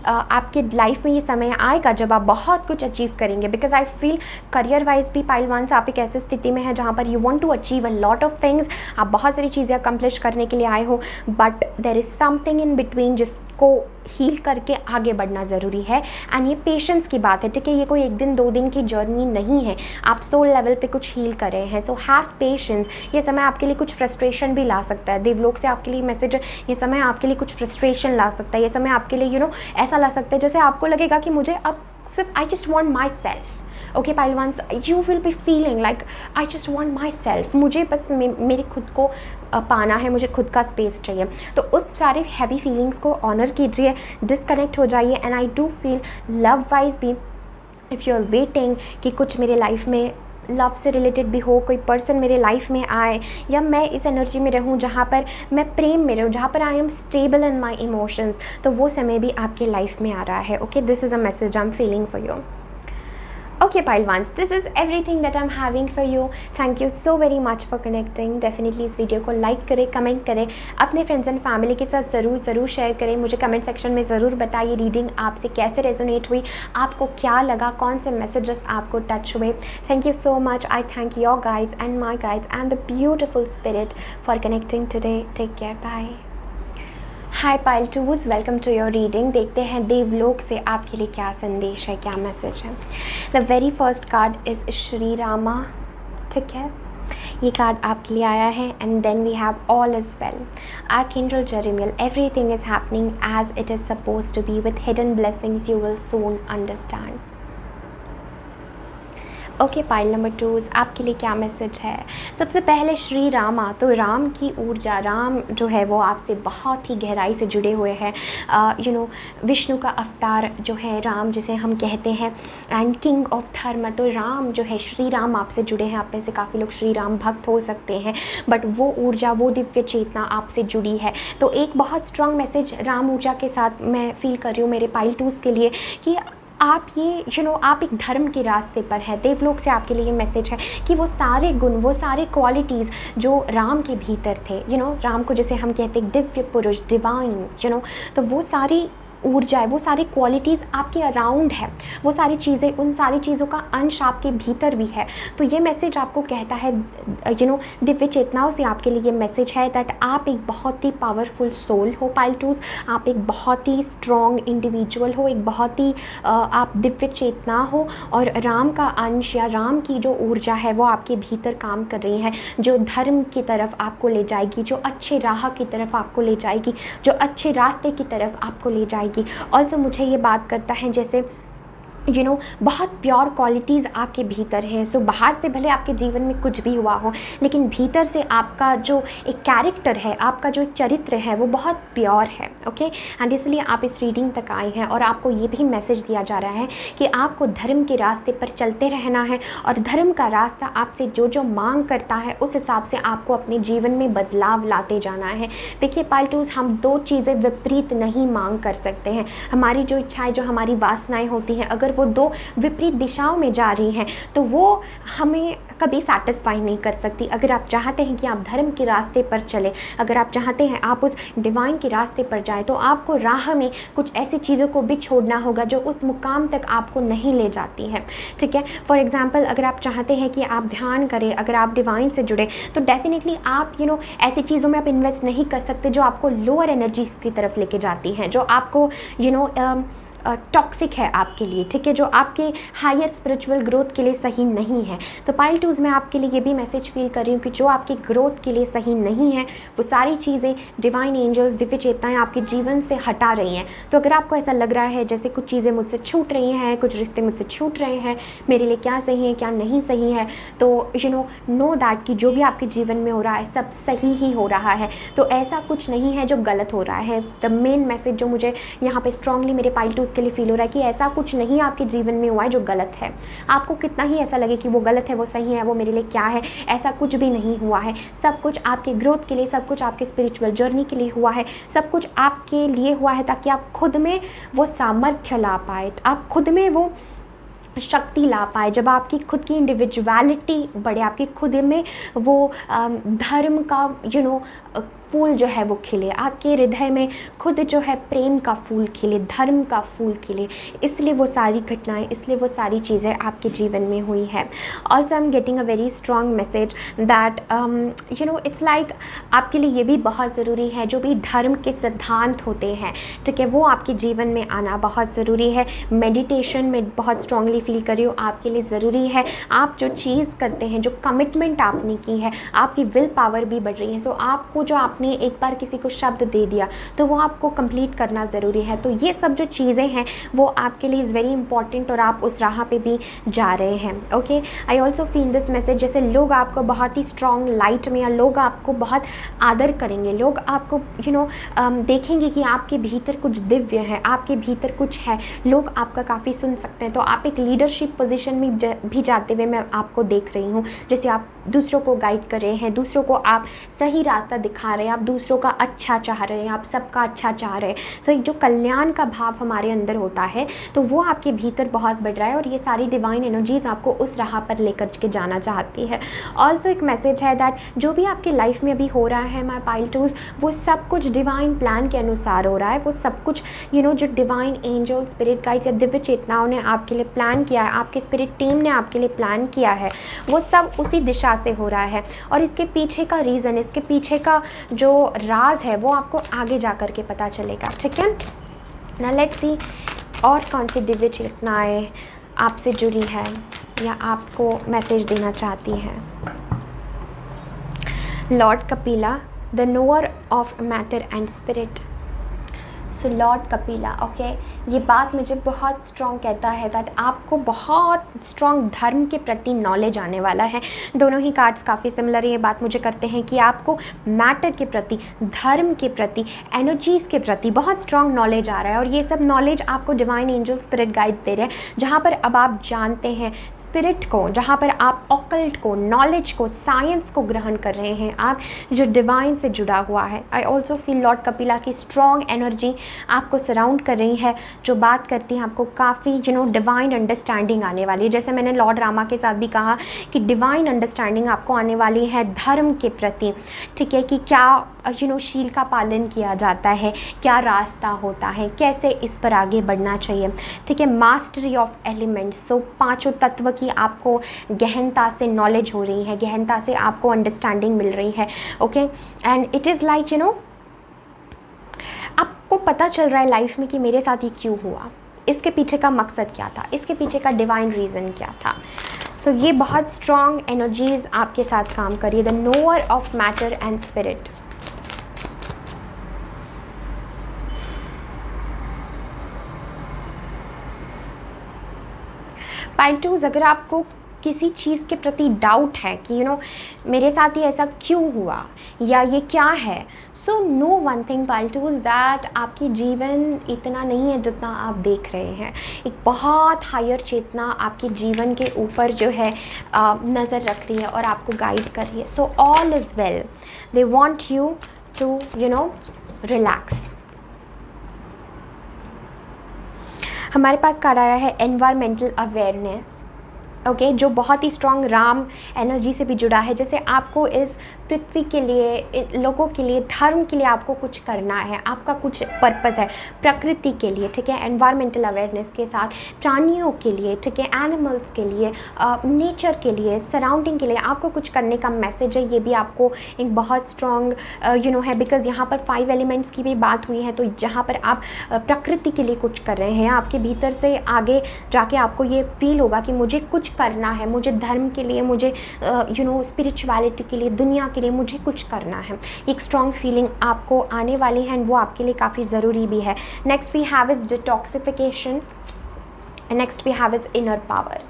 आपके लाइफ में ये समय आएगा जब आप बहुत कुछ अचीव करेंगे। Because I feel career wise भी पाइल वंस आप एक ऐसी स्थिति में है जहाँ पर you want to achieve a lot of things, आप बहुत सारी चीज़ें अकम्प्लिश करने के लिए आए हो, but there is something in between जिसको हील करके आगे बढ़ना ज़रूरी है। एंड ये पेशेंस की बात है, ठीक है, ये कोई 1 दिन 2 दिन की जर्नी नहीं है, आप सोल लेवल पे कुछ हील कर रहे हैं। So have patience. ये समय आपके लिए कुछ फ्रस्ट्रेशन भी ला सकता है, देवलोक से आपके लिए मैसेज है, ये समय आपके लिए कुछ फ्रस्ट्रेशन ला सकता है, ये समय आपके लिए ऐसा ला सकता है जैसे आपको लगेगा कि मुझे अब सिर्फ I just want myself. Okay pile ones you will be feeling like I just want myself, मुझे बस मेरे खुद को पाना है, मुझे खुद का स्पेस चाहिए। तो उस सारे हैवी फीलिंग्स को ऑनर कीजिए, डिस्कनेक्ट हो जाइए। And I do feel love wise भी इफ़ यू आर वेटिंग कि कुछ मेरे लाइफ में लव से रिलेटेड भी हो, कोई पर्सन मेरे लाइफ में आए, या मैं इस एनर्जी में रहूं जहाँ पर मैं प्रेम में रहूं, जहाँ पर I am stable in my emotions, तो वो समय भी आपके लाइफ में आ रहा है। Okay this is a message I am feeling for you. Okay pile ones, this is everything that I'm having for you. Thank you so very much for connecting. Definitely इस वीडियो को लाइक करें, कमेंट करें, अपने फ्रेंड्स एंड फैमिली के साथ ज़रूर शेयर करें। मुझे कमेंट सेक्शन में ज़रूर बताइए रीडिंग आपसे कैसे रेजोनेट हुई, आपको क्या लगा, कौन से मैसेजेस आपको टच हुए। Thank you so much. I thank your guides and my guides and the beautiful spirit for connecting today. Take care, bye. Hi pile twos, welcome to your reading. देखते हैं देवलोक से आपके लिए क्या संदेश है, क्या मैसेज है। The very first card is Shri Rama, ठीक है, ये कार्ड आपके लिए आया है। And then we have all is well, archangel Jeremiel, everything is happening as it is suppose to be with hidden blessings, you will soon understand. Okay pile number 2 आपके लिए क्या मैसेज है। सबसे पहले श्री रामा, तो राम की ऊर्जा, राम जो है वो आपसे बहुत ही गहराई से जुड़े हुए हैं। विष्णु का अवतार जो है राम, जिसे हम कहते हैं, एंड किंग ऑफ धर्म, तो राम जो है, श्री राम आपसे जुड़े हैं। आप में से काफ़ी लोग श्री राम भक्त हो सकते हैं, बट वो ऊर्जा, वो दिव्य चेतना आपसे जुड़ी है। तो एक बहुत स्ट्रॉन्ग मैसेज राम ऊर्जा के साथ मैं फील कर रही हूँ मेरे पाइल 2 के लिए कि आप ये आप एक धर्म के रास्ते पर हैं। देवलोक से आपके लिए ये मैसेज है कि वो सारे गुण, वो सारे क्वालिटीज़ जो राम के भीतर थे, राम को जैसे हम कहते हैं दिव्य पुरुष, डिवाइन, तो वो सारी ऊर्जा है, वो सारी क्वालिटीज़ आपके अराउंड है, वो सारी चीज़ें, उन सारी चीज़ों का अंश आपके भीतर भी है। तो ये मैसेज आपको कहता है, दिव्य चेतनाओं से आपके लिए ये मैसेज है दैट आप एक बहुत ही पावरफुल सोल हो पाइल 2, आप एक बहुत ही स्ट्रॉन्ग इंडिविजुअल हो, एक बहुत ही आप दिव्य चेतना हो, और राम का अंश या राम की जो ऊर्जा है वो आपके भीतर काम कर रही है, जो धर्म की तरफ आपको ले जाएगी, जो अच्छे राह की तरफ आपको ले जाएगी, जो अच्छे रास्ते की तरफ आपको ले जाएगी। ऑल्सो मुझे ये बात करता है जैसे बहुत प्योर क्वालिटीज़ आपके भीतर हैं। सो बाहर से भले आपके जीवन में कुछ भी हुआ हो, लेकिन भीतर से आपका जो एक कैरेक्टर है, आपका जो एक चरित्र है, वो बहुत प्योर है। ओके, एंड इसलिए आप इस रीडिंग तक आए हैं और आपको ये भी मैसेज दिया जा रहा है कि आपको धर्म के रास्ते पर चलते रहना है और धर्म का रास्ता आपसे जो जो मांग करता है उस हिसाब से आपको अपने जीवन में बदलाव लाते जाना है। देखिए पालतूस, हम दो चीज़ें विपरीत नहीं मांग कर सकते हैं। हमारी जो इच्छाएं, जो हमारी वासनाएं होती हैं, अगर वो दो विपरीत दिशाओं में जा रही हैं तो वो हमें कभी सेटिस्फाई नहीं कर सकती। अगर आप चाहते हैं कि आप धर्म के रास्ते पर चलें, अगर आप चाहते हैं आप उस डिवाइन के रास्ते पर जाएं, तो आपको राह में कुछ ऐसी चीज़ों को भी छोड़ना होगा जो उस मुकाम तक आपको नहीं ले जाती है। ठीक है, फॉर एग्जांपल, अगर आप चाहते हैं कि आप ध्यान करें, अगर आप डिवाइन से जुड़े, तो डेफिनेटली आप ऐसी चीज़ों में आप इन्वेस्ट नहीं कर सकते जो आपको लोअर एनर्जी की तरफ लेके जाती हैं, जो आपको टॉक्सिक है आपके लिए। ठीक है, जो आपके हायर स्पिरिचुअल ग्रोथ के लिए सही नहीं है। तो पाइल टूज में आपके लिए ये भी मैसेज फील कर रही हूँ कि जो आपकी ग्रोथ के लिए सही नहीं है, वो सारी चीज़ें डिवाइन एंजल्स, दिव्य चेतनाएं आपके जीवन से हटा रही हैं। तो अगर आपको ऐसा लग रहा है जैसे कुछ चीज़ें मुझसे छूट रही हैं, कुछ रिश्ते मुझसे छूट रहे हैं, मेरे लिए क्या सही है क्या नहीं सही है, तो नो दैट कि जो भी आपके जीवन में हो रहा है सब सही ही हो रहा है। तो ऐसा कुछ नहीं है जो गलत हो रहा है। द मेन मैसेज जो मुझे यहाँ पे स्ट्रांगली मेरे पाइल टूज के लिए फील हो रहा है कि ऐसा कुछ नहीं आपके जीवन में हुआ है जो गलत है। आपको कितना ही ऐसा लगे कि वो गलत है, वो सही है, वो मेरे लिए क्या है, ऐसा कुछ भी नहीं हुआ है। सब कुछ आपके ग्रोथ के लिए, सब कुछ आपके स्पिरिचुअल जर्नी के लिए हुआ है, सब कुछ आपके लिए हुआ है ताकि आप खुद में वो सामर्थ्य ला पाए, आप खुद में वो शक्ति ला पाए। जब आपकी खुद की इंडिविजुअलिटी बढ़े, आपकी खुद में वो धर्म का फूल जो है वो खिले, आपके हृदय में खुद जो है प्रेम का फूल खिले, धर्म का फूल खिले, इसलिए वो सारी घटनाएं, इसलिए वो सारी चीज़ें आपके जीवन में हुई है। Also I am getting a very strong message that it's like आपके लिए ये भी बहुत ज़रूरी है, जो भी धर्म के सिद्धांत होते हैं, ठीक है, वो आपके जीवन में आना बहुत ज़रूरी है। मेडिटेशन में बहुत स्ट्रांगली फील कर रही हूँ आपके लिए ज़रूरी है। आप जो चीज़ करते हैं, जो कमिटमेंट आपने की है, आपकी विल पावर भी बढ़ रही है। सो आपको जो आपने एक बार किसी को शब्द दे दिया तो वो आपको कंप्लीट करना ज़रूरी है। तो ये सब जो चीज़ें हैं वो आपके लिए इज़ वेरी इंपॉर्टेंट और आप उस राह पे भी जा रहे हैं। Okay, I also feel this message, जैसे लोग आपको बहुत ही स्ट्रॉन्ग लाइट में, या लोग आपको बहुत आदर करेंगे, लोग आपको देखेंगे कि आपके भीतर कुछ दिव्य है, आपके भीतर कुछ है, लोग आपका काफ़ी सुन सकते हैं। तो आप एक लीडरशिप पोजीशन में भी जाते हुए मैं आपको देख रही हूँ, जैसे आप दूसरों को गाइड कर रहे हैं, दूसरों को आप सही रास्ता दिखा रहे हैं, आप दूसरों का अच्छा चाह रहे हैं, आप सबका अच्छा चाह रहे हैं। सो एक जो कल्याण का भाव हमारे अंदर होता है तो वो आपके भीतर बहुत बढ़ रहा है और ये सारी डिवाइन एनर्जीज आपको उस राह पर लेकर के जाना चाहती है। ऑल्सो एक मैसेज है दैट जो भी आपके लाइफ में अभी हो रहा है माय पाइल टूज, वो सब कुछ डिवाइन प्लान के अनुसार हो रहा है। वो सब कुछ जो डिवाइन एंजल, स्पिरिट गाइड्स या दिव्य चेतनाओं ने आपके लिए प्लान किया है, आपके स्पिरिट टीम ने आपके लिए प्लान किया है, वो सब उसी दिशा से हो रहा है। और इसके पीछे का रीज़न, इसके पीछे का जो राज है वो आपको आगे जा कर के पता चलेगा। ठीक है, ना लेट्स सी और कौन सी दिव्य चेतनाएं आपसे जुड़ी है या आपको मैसेज देना चाहती हैं। Lord Kapila, the knower of matter and spirit. So Lord Kapila, okay, ये बात मुझे बहुत स्ट्रॉन्ग कहता है दैट आपको बहुत स्ट्रॉन्ग धर्म के प्रति नॉलेज आने वाला है। दोनों ही कार्ड्स काफ़ी सिमिलर ये बात मुझे करते हैं कि आपको मैटर के प्रति, धर्म के प्रति, एनर्जीज़ के प्रति बहुत स्ट्रॉन्ग नॉलेज आ रहा है। और ये सब नॉलेज आपको डिवाइन एंजल, स्पिरिट गाइड्स दे रहे हैं, जहाँ पर अब आप जानते हैं स्पिरिट को, जहाँ पर आप ऑकल्ट को, नॉलेज को, साइंस को ग्रहण कर रहे हैं, आप जो डिवाइन से जुड़ा हुआ है। आई ऑल्सो फील लॉर्ड कपिला की स्ट्रॉन्ग एनर्जी आपको सराउंड कर रही है, जो बात करती है आपको काफ़ी डिवाइन अंडरस्टैंडिंग आने वाली है। जैसे मैंने लॉर्ड रामा के साथ भी कहा कि डिवाइन अंडरस्टैंडिंग आपको आने वाली है धर्म के प्रति। ठीक है, कि क्या शील का पालन किया जाता है, क्या रास्ता होता है, कैसे इस पर आगे बढ़ना चाहिए। ठीक है, मास्टरी ऑफ एलिमेंट्स, सो पांचों तत्व की आपको गहनता से नॉलेज हो रही है, गहनता से आपको अंडरस्टैंडिंग मिल रही है। Okay, and it is like आपको पता चल रहा है लाइफ में कि मेरे साथ ये क्यों हुआ, इसके पीछे का मकसद क्या था, इसके पीछे का डिवाइन रीज़न क्या था। सो ये बहुत स्ट्रॉन्ग एनर्जीज़ आपके साथ काम करिए, the knower of matter and spirit. Pile two's, अगर आपको किसी चीज़ के प्रति डाउट है कि मेरे साथ ही ऐसा क्यों हुआ या ये क्या है, so know one thing pile two's, that आपकी जीवन इतना नहीं है जितना आप देख रहे हैं। एक बहुत हायर चेतना आपके जीवन के ऊपर जो है नज़र रख रही है और आपको गाइड कर रही है। So all is well, they want you to relax. हमारे पास कार्ड आया है एनवायरमेंटल अवेयरनेस, ओके, जो बहुत ही स्ट्रॉन्ग राम एनर्जी से भी जुड़ा है। जैसे आपको इस पृथ्वी के लिए, लोगों के लिए, धर्म के लिए आपको कुछ करना है, आपका कुछ पर्पस है प्रकृति के लिए, ठीक है, एनवायरमेंटल अवेयरनेस के साथ प्राणियों के लिए, ठीक है, एनिमल्स के लिए, नेचर के लिए, सराउंडिंग के लिए आपको कुछ करने का मैसेज है। ये भी आपको एक बहुत स्ट्रॉन्ग है, बिकॉज यहाँ पर 5 एलिमेंट्स की भी बात हुई है। तो जहाँ पर आप प्रकृति के लिए कुछ कर रहे हैं, आपके भीतर से आगे जाके आपको ये फील होगा कि मुझे कुछ करना है, मुझे धर्म के लिए, मुझे स्पिरिचुअलिटी के लिए, दुनिया के लिए मुझे कुछ करना है। एक स्ट्रॉन्ग फीलिंग आपको आने वाली है एंड वो आपके लिए काफ़ी ज़रूरी भी है। Next we have is detoxification, next we have is inner power.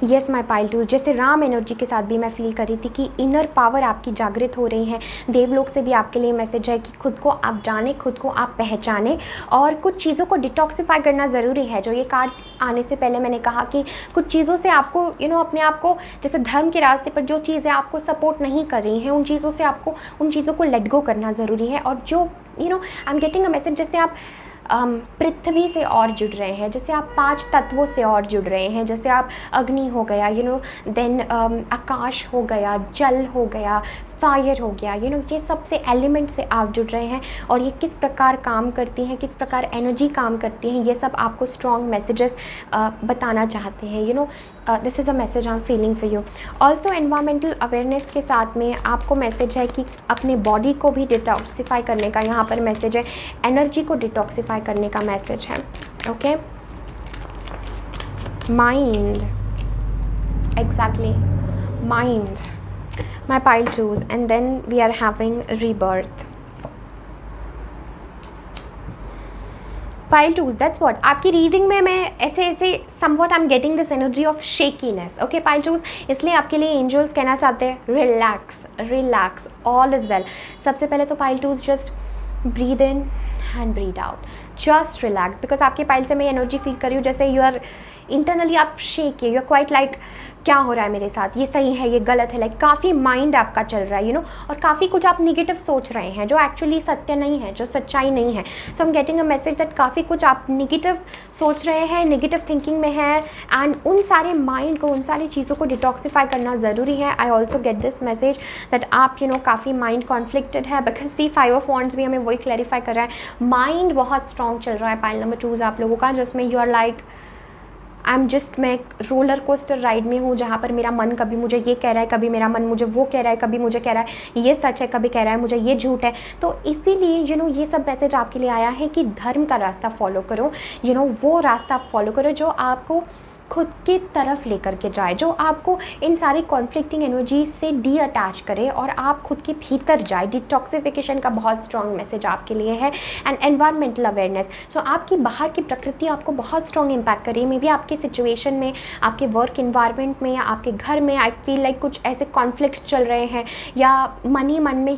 Yes my pile two's, जैसे राम एनर्जी के साथ भी मैं फील कर रही थी कि इनर पावर आपकी जागृत हो रही है। देवलोक से भी आपके लिए मैसेज है कि खुद को आप जाने, खुद को आप पहचाने और कुछ चीज़ों को डिटॉक्सिफाई करना ज़रूरी है। जो ये कार्ड आने से पहले मैंने कहा कि कुछ चीज़ों से आपको अपने आप को, जैसे धर्म के रास्ते पर जो चीज़ें आपको सपोर्ट नहीं कर रही हैं, उन चीज़ों से आपको उन चीज़ों को लेट गो करना ज़रूरी है। और जो आई एम गेटिंग अ मैसेज, जैसे आप पृथ्वी से और जुड़ रहे हैं, जैसे आप 5 तत्वों से और जुड़ रहे हैं, जैसे आप अग्नि हो गया, देन आकाश हो गया, जल हो गया, फायर हो गया, ये सबसे एलिमेंट से आप जुड़ रहे हैं और ये किस प्रकार काम करती हैं, किस प्रकार एनर्जी काम करती हैं, ये सब आपको स्ट्रॉन्ग मैसेजेस बताना चाहते हैं। This is a message I am feeling for you. Also environmental awareness के साथ में आपको मैसेज है कि अपने बॉडी को भी डिटॉक्सिफाई करने का यहाँ पर मैसेज है, एनर्जी को डिटॉक्सिफाई करने का मैसेज है। Okay, mind, exactly, mind, my Pailtoos, and then we are having rebirth. Pailtoos, that's what आपकी रीडिंग में मैं ऐसे somewhat I'm getting this energy of shakiness. Okay Pailtoos, इसलिए आपके लिए एंजल्स कहना चाहते हैं relax, relax, all is well. सबसे पहले तो Pailtoos just breathe in and breathe out, just relax, because आपके पाइल से मैं एनर्जी फील कर रही हूँ जैसे यू आर इंटरनली आप शेक है, यू आर क्वाइट लाइक क्या हो रहा है मेरे साथ, ये सही है, ये गलत है, लाइक काफ़ी माइंड आपका चल रहा है और काफ़ी कुछ आप निगेटिव सोच रहे हैं जो एक्चुअली सत्य नहीं है, जो सच्चाई नहीं है। So I am getting a message that काफ़ी कुछ आप निगेटिव सोच रहे हैं, निगेटिव थिंकिंग में है एंड उन सारे माइंड को, उन सारी चीज़ों को डिटॉक्सिफाई करना ज़रूरी है। आई also get this message that आप काफ़ी माइंड कॉन्फ्लिक्टेड है, बिकॉज सी 5 ऑफ वॉन्ड्स भी हमें वही क्लैरिफाई कर रहा है। माइंड बहुत स्ट्रॉन्ग चल रहा है पाइल नंबर 2 आप लोगों का, जिसमें यू आर लाइक मैं एक रोलर कोस्टर राइड में हूँ जहाँ पर मेरा मन कभी मुझे ये कह रहा है, कभी मेरा मन मुझे वो कह रहा है, कभी मुझे कह रहा है ये सच है, कभी कह रहा है मुझे ये झूठ है। तो इसीलिए ये सब मैसेज आपके लिए आया है कि धर्म का रास्ता फॉलो करो, वो रास्ता आप फॉलो करो जो आपको खुद की तरफ लेकर के जाए, जो आपको इन सारी कॉन्फ्लिक्टिंग एनर्जी से डी अटैच करे और आप खुद के भीतर जाए। डिटॉक्सिफिकेशन का बहुत स्ट्रॉन्ग मैसेज आपके लिए है एंड एनवायरमेंटल अवेयरनेस। सो आपकी बाहर की प्रकृति आपको बहुत स्ट्रॉन्ग इम्पैक्ट करी, मे बी आपके सिचुएशन में, आपके वर्क इन्वायरमेंट में या आपके घर में आई फील लाइक कुछ ऐसे कॉन्फ्लिक्ट्स चल रहे हैं या मन ही मन में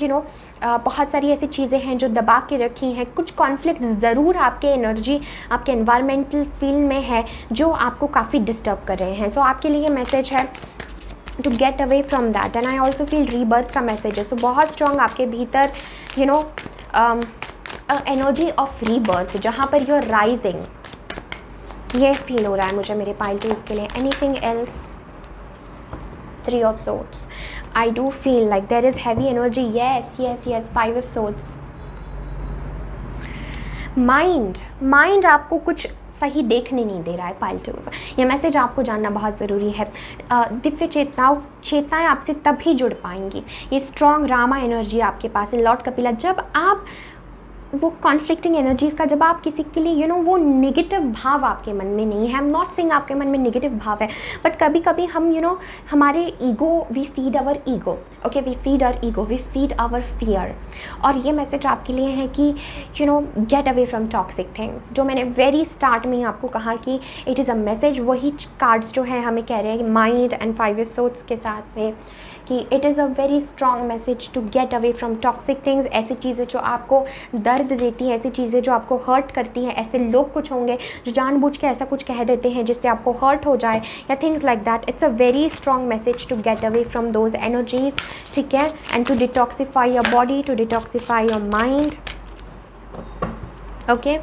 बहुत सारी ऐसी चीज़ें हैं जो दबा के रखी हैं। कुछ कॉन्फ्लिक्ट ज़रूर आपके एनर्जी, आपके एनवायरमेंटल फील्ड में है जो आपको काफ़ी डिस्टर्ब कर रहे हैं। सो आपके लिए मैसेज है to get away from that and I also feel rebirth का मैसेज है। सो बहुत स्ट्रॉन्ग आपके भीतर एनर्जी ऑफ रीबर्थ जहाँ पर यू आर राइजिंग, ये फील हो रहा है मुझे मेरे पाइल्टूज के लिए। Anything else? 3 of swords. I do feel like there is heavy energy. Yes, 5 of swords. Mind आपको कुछ सही देखने नहीं दे रहा है पाइल्टूज। ये मैसेज आपको जानना बहुत ज़रूरी है। दिव्य चेतनाएं आपसे तभी जुड़ पाएंगी। ये स्ट्रॉन्ग रामा एनर्जी आपके पास है, लॉर्ड कपिला। जब आप वो कॉन्फ्लिक्टिंग एनर्जीज़ का, जब आप किसी के लिए वो नेगेटिव भाव आपके मन में नहीं है, आई एम नॉट सेइंग आपके मन में नेगेटिव भाव है, बट कभी कभी हम हमारे ego, we feed our ego, okay, we feed our ego, we feed our fear. और ये मैसेज आपके लिए है कि get away from toxic things. जो मैंने वेरी स्टार्ट में ही आपको कहा कि इट इज़ अ मैसेज, वही कार्ड्स जो है हमें कह रहे हैं माइंड एंड 5 ऑफ सोर्ड्स के साथ में कि it is a very strong message to get away from toxic things. ऐसी चीज़ें जो आपको दर्द देती हैं, ऐसी चीज़ें जो आपको हर्ट करती हैं, ऐसे लोग कुछ होंगे जो जानबूझ के ऐसा कुछ कह देते हैं जिससे आपको हर्ट हो जाए या things like that. It's a very strong message to get away from those energies, ठीक है, and to detoxify your body, to detoxify your mind, okay.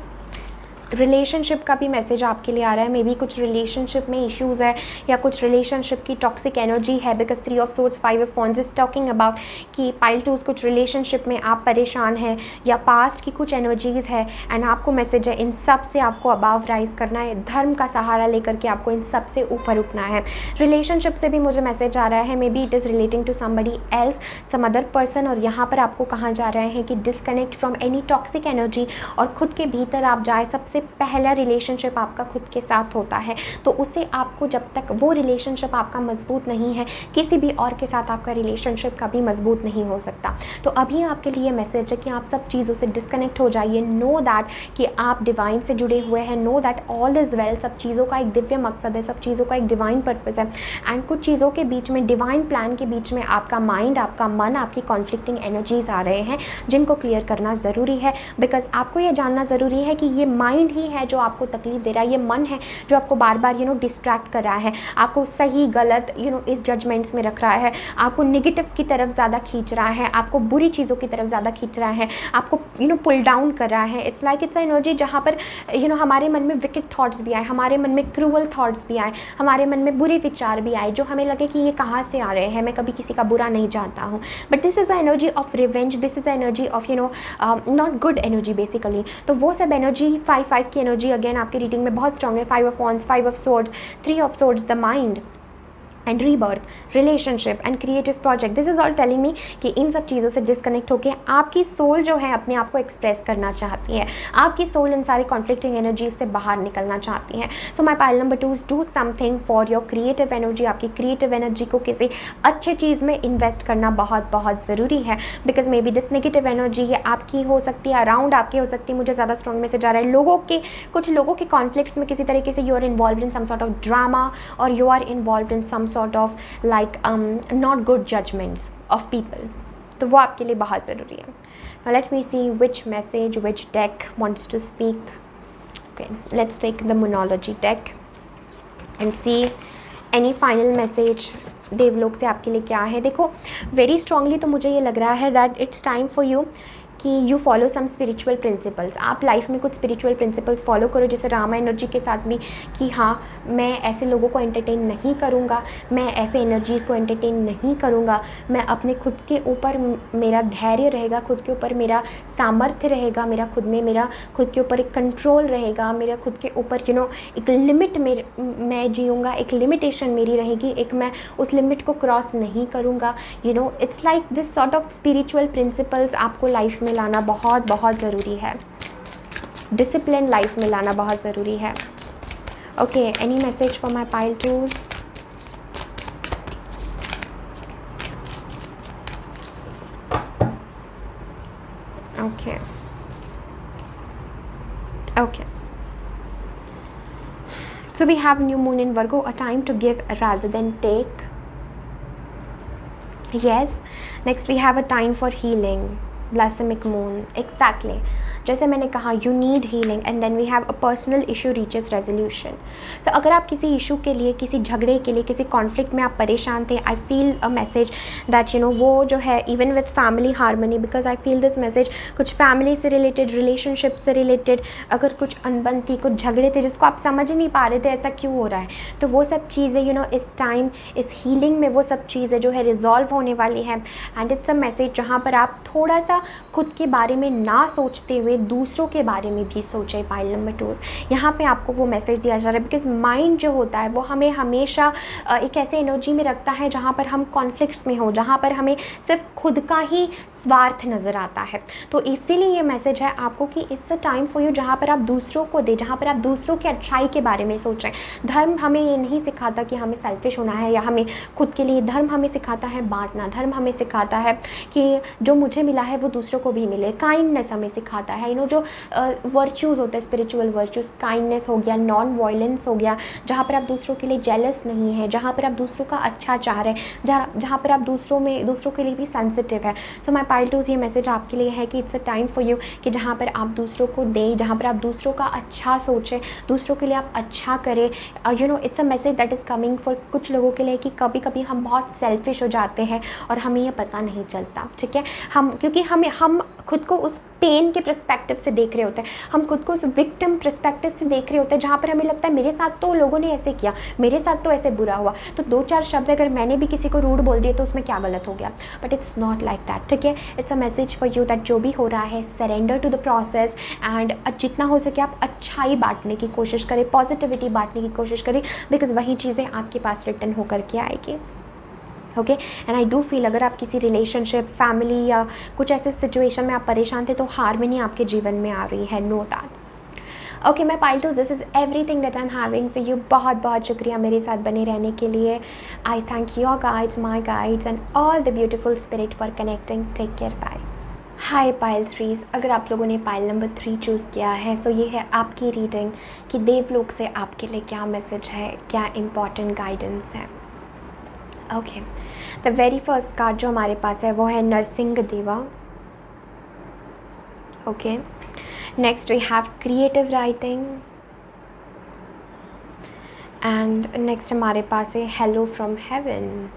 Relationship का भी मैसेज आपके लिए आ रहा है। मे बी कुछ रिलेशनशिप में इश्यूज़ है या कुछ रिलेशनशिप की टॉक्सिक एनर्जी है, because 3 of swords 5 of wands is talking about कि पाइल 2 कुछ रिलेशनशिप में आप परेशान हैं या पास्ट की कुछ एनर्जीज़ है, एंड आपको मैसेज है इन सब से आपको अबाव राइज करना है, धर्म का सहारा लेकर के आपको इन सब से ऊपर उठना है। रिलेशनशिप से भी मुझे मैसेज आ रहा है, maybe it is relating to somebody else, some other person, और यहाँ पर आपको कहा जा रहा है कि disconnect from any toxic energy और खुद के भीतर आप जाए। सबसे पहला रिलेशनशिप आपका खुद के साथ होता है, तो उसे आपको, जब तक वो रिलेशनशिप आपका मजबूत नहीं है, किसी भी और के साथ आपका रिलेशनशिप कभी मजबूत नहीं हो सकता। तो अभी आपके लिए मैसेज है कि आप सब चीज़ों से डिस्कनेक्ट हो जाइए। नो दैट कि आप डिवाइन से जुड़े हुए हैं, know that all is well. सब चीज़ों का एक दिव्य मकसद है, सब चीज़ों का एक डिवाइन पर्पज़ है, एंड कुछ चीज़ों के बीच में, डिवाइन प्लान के बीच में आपका माइंड, आपका मन, आपकी कॉन्फ्लिक्टिंग एनर्जीज आ रहे हैं जिनको क्लियर करना ज़रूरी है। बिकॉज आपको ये जानना ज़रूरी है कि ये माइंड ही है जो आपको तकलीफ दे रहा है, ये मन है जो आपको बार बार डिस्ट्रैक्ट कर रहा है, आपको सही गलत इस जजमेंट्स में रख रहा है, आपको नेगेटिव की तरफ ज़्यादा खींच रहा है, आपको बुरी चीज़ों की तरफ ज़्यादा खींच रहा है, आपको पुल डाउन कर रहा है। इट्स लाइक इट्स एनर्जी जहाँ पर हमारे मन में विकेट थॉट्स भी आए, हमारे मन में क्रूअल थॉट्स भी आए, हमारे मन में बुरे विचार भी आए जो हमें लगे कि ये कहाँ से आ रहे हैं, मैं कभी किसी का बुरा नहीं जानता हूँ। But this is a energy of revenge, this is a energy of not good energy basically. तो वो सब एनर्जी 5 की एनर्जी अगेन आपकी रीडिंग में बहुत स्ट्रॉन्ग है। 5 of wands, 5 of swords, 3 of swords, the mind and rebirth, relationship and creative project. This is all telling me कि इन सब चीज़ों से डिस्कनेक्ट होकर आपकी सोल जो है अपने आप को एक्सप्रेस करना चाहती है, आपकी सोल इन सारी कॉन्फ्लिक्टिंग एनर्जीज से बाहर निकलना चाहती है। So my pile number 2 is do something for your creative energy. आपकी क्रिएटिव एनर्जी को किसी अच्छे चीज़ में इन्वेस्ट करना बहुत बहुत ज़रूरी है, because may be this negative energy है आपकी हो सकती है, अराउंड आपकी हो सकती है। मुझे ज़्यादा स्ट्रॉन्ग मैसेज आ रहा है कुछ लोगों के कॉन्फ्लिक्ट्स में किसी तरीके से you are involve in some sort of drama और you are involve in some sort of like not good judgments of people, तो वो आपके लिए बहुत ज़रूरी है। Now let me see which message, which deck wants to speak. Okay, let's take the Moonology deck and see any final message देवलोक से आपके लिए क्या है। देखो वेरी स्ट्रांगली तो मुझे ये लग रहा है that it's time for you कि you follow some spiritual principles. आप लाइफ में कुछ स्पिरिचुअल प्रिंसिपल्स फॉलो करो, जैसे रामा एनर्जी के साथ भी कि हाँ मैं ऐसे लोगों को एंटरटेन नहीं करूँगा, मैं ऐसे एनर्जीज़ को एंटरटेन नहीं करूँगा, मैं अपने खुद के ऊपर मेरा धैर्य रहेगा, खुद के ऊपर मेरा सामर्थ्य रहेगा, मेरा खुद के ऊपर एक कंट्रोल रहेगा, मेरा खुद के ऊपर एक लिमिट में मैं जीऊँगा, एक लिमिटेशन मेरी रहेगी, एक मैं उस लिमिट को क्रॉस नहीं करूँगा। It's like this sort of spiritual principles आपको लाइफ में लाना बहुत बहुत ज़रूरी है, डिसिप्लिन लाइफ में लाना बहुत ज़रूरी है। Okay, any message for my pile twos? Okay okay, so we have new moon in Virgo, a time to give rather than take. Yes, next we have a time for healing, Blasphemic moon, exactly. जैसे मैंने कहा you need healing and then we have a personal issue reaches resolution. So अगर आप किसी इशू के लिए, किसी झगड़े के लिए, किसी कॉन्फ्लिक्ट में आप परेशान थे, आई फील अ मैसेज दैट वो जो है even with family harmony, because I feel this message कुछ फैमिली से रिलेटेड, रिलेशनशिप से रिलेटेड, अगर कुछ अनबन थी, कुछ झगड़े थे जिसको आप समझ ही नहीं पा रहे थे ऐसा क्यों हो रहा है, तो वो सब चीज़ें इस टाइम, इस हीलिंग में वो सब चीज़ें जो है रिजॉल्व होने वाली है। एंड इट्स अ मैसेज जहाँ पर आप थोड़ा सा हमेशा खुद के बारे में ना सोचते हुए दूसरों के बारे में भी सोचें। पाइल नंबर 2, यहाँ पे आपको वो मैसेज दिया जा रहा है, बिकॉज माइंड जो होता है वो हमें हमेशा एक ऐसे एनर्जी में रखता है जहाँ पर हम कॉन्फ्लिक्ट्स में हो, जहाँ पर हमें सिर्फ खुद का ही स्वार्थ नज़र आता है। तो इसीलिए ये मैसेज है आपको कि it's a time for you जहाँ पर आप दूसरों को दें, जहाँ पर आप दूसरों की अच्छाई के बारे में सोचें। धर्म हमें ये नहीं सिखाता कि हमें सेल्फिश होना है या हमें खुद के लिए, धर्म हमें सिखाता है बांटना, धर्म हमें सिखाता है कि जो मुझे मिला है वो दूसरों को भी मिले। काइंडनेस हमें सिखाता है, जो वर्च्यूज़ होते हैं, स्पिरिचुअल वर्च्यूज़, काइंडनेस हो गया, नॉन वायलेंस हो गया, जहाँ पर आप दूसरों के लिए जेलस नहीं है, जहाँ पर आप दूसरों का अच्छा चाह रहे हैं, जहाँ पर आप दूसरों के लिए भी सेंसिटिव है। सो माय पाइल टूज, ये मैसेज आपके लिए है कि it's a time for you कि जहाँ पर आप दूसरों को दें, जहाँ पर आप दूसरों का अच्छा सोचें, दूसरों के लिए आप अच्छा करें। It's a message that is coming for कुछ लोगों के लिए कि कभी कभी हम बहुत सेल्फिश हो जाते हैं और हमें ये पता नहीं चलता, ठीक है। क्योंकि हम खुद को उस पेन के पर्सपेक्टिव से देख रहे होते हैं, हम खुद को उस विक्टिम पर्सपेक्टिव से देख रहे होते हैं, जहाँ पर हमें लगता है मेरे साथ तो लोगों ने ऐसे किया, मेरे साथ तो ऐसे बुरा हुआ, तो 2-4 शब्द अगर मैंने भी किसी को रूड बोल दिए तो उसमें क्या गलत हो गया। But it's not like that, ठीक है। It's a message for you that जो भी हो रहा है, surrender to the process and जितना हो सके आप अच्छाई बांटने की कोशिश करें, पॉजिटिविटी बांटने की कोशिश करें, बिकॉज वही चीज़ें आपके पास रिटर्न होकर के आएगी। Okay, and I do feel अगर आप किसी रिलेशनशिप, फैमिली या कुछ ऐसे सिचुएशन में आप परेशान थे तो हार्मनी आपके जीवन में आ रही है, नो दैट। ओके, मैं pile two, this is everything that I am having for you. बहुत बहुत शुक्रिया मेरे साथ बने रहने के लिए। I thank your guides, my guides and all the beautiful spirit for connecting. Take care, bye. Hi pile 3, अगर आप लोगों ने पाइल नंबर 3 चूज़ किया है, सो ये है आपकी रीडिंग कि देवलोक से आपके लिए क्या मैसेज है, क्या इम्पॉर्टेंट गाइडेंस है। Okay, the very first card जो हमारे पास है वो है Narasimha Deva. Okay, next we have creative writing and next हमारे पास है hello from heaven.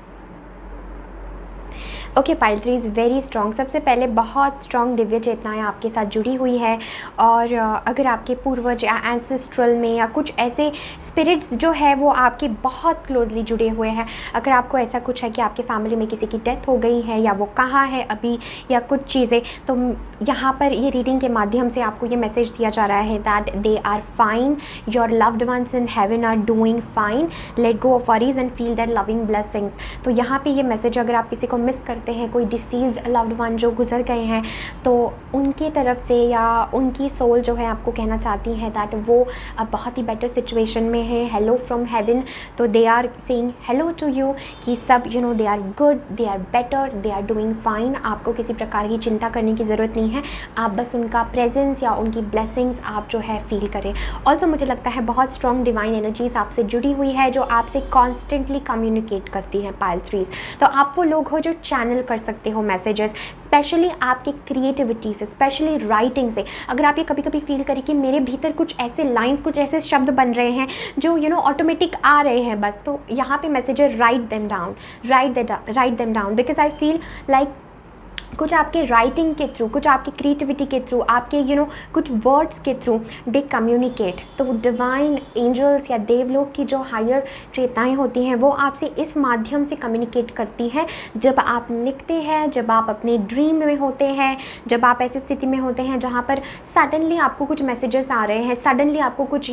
Okay, pile 3 is very strong. सबसे पहले बहुत स्ट्रॉन्ग दिव्य चेतनाएं आपके साथ जुड़ी हुई है और अगर आपके पूर्वज या एंसेस्ट्रल में या कुछ ऐसे स्पिरिट्स जो है वो आपके बहुत क्लोजली जुड़े हुए हैं, अगर आपको ऐसा कुछ है कि आपके फैमिली में किसी की डेथ हो गई है या वो कहाँ है अभी या कुछ चीज़ें, तो यहाँ पर ये रीडिंग के माध्यम से आपको ये मैसेज दिया जा रहा है that they are fine, your loved ones in heaven are doing fine, let go of worries and feel that loving blessings. तो यहाँ पे ये मैसेज अगर आप किसी को मिस करते हैं, कोई डिसीज्ड लव्ड वन जो गुजर गए हैं, तो उनकी तरफ से या उनकी सोल जो है आपको कहना चाहती है दैट वो अब बहुत ही बेटर सिचुएशन में है। हेलो फ्रॉम हेवन, तो they are saying hello to you कि सब they are good, they are better, they are doing fine. आपको किसी प्रकार की चिंता करने की ज़रूरत नहीं है, आप बस उनका प्रेजेंस या उनकी ब्लेसिंग्स आप जो है फील करें। ऑल्सो मुझे लगता है बहुत स्ट्रॉन्ग डिवाइन एनर्जीज आपसे जुड़ी हुई है जो आपसे कॉन्स्टेंटली कम्युनिकेट करती हैं पाइल 3। तो आप वो लोग हो जो चैनल कर सकते हो मैसेजेस, स्पेशली आपकी क्रिएटिविटी से, स्पेशली राइटिंग से। अगर आप ये कभी कभी फील करें कि मेरे भीतर कुछ ऐसे लाइंस, कुछ ऐसे शब्द बन रहे हैं जो ऑटोमेटिक आ रहे हैं बस, तो यहाँ पे मैसेज है write them down because I feel like कुछ आपके राइटिंग के थ्रू, कुछ आपकी क्रिएटिविटी के थ्रू, आपके कुछ वर्ड्स के थ्रू दे कम्युनिकेट। तो डिवाइन एंजल्स या देवलोक की जो हायर चेतनाएं होती हैं वो आपसे इस माध्यम से कम्युनिकेट करती हैं जब आप लिखते हैं, जब आप अपने ड्रीम में होते हैं, जब आप ऐसी स्थिति में होते हैं जहाँ पर सडनली आपको कुछ मैसेजेस आ रहे हैं, सडनली आपको कुछ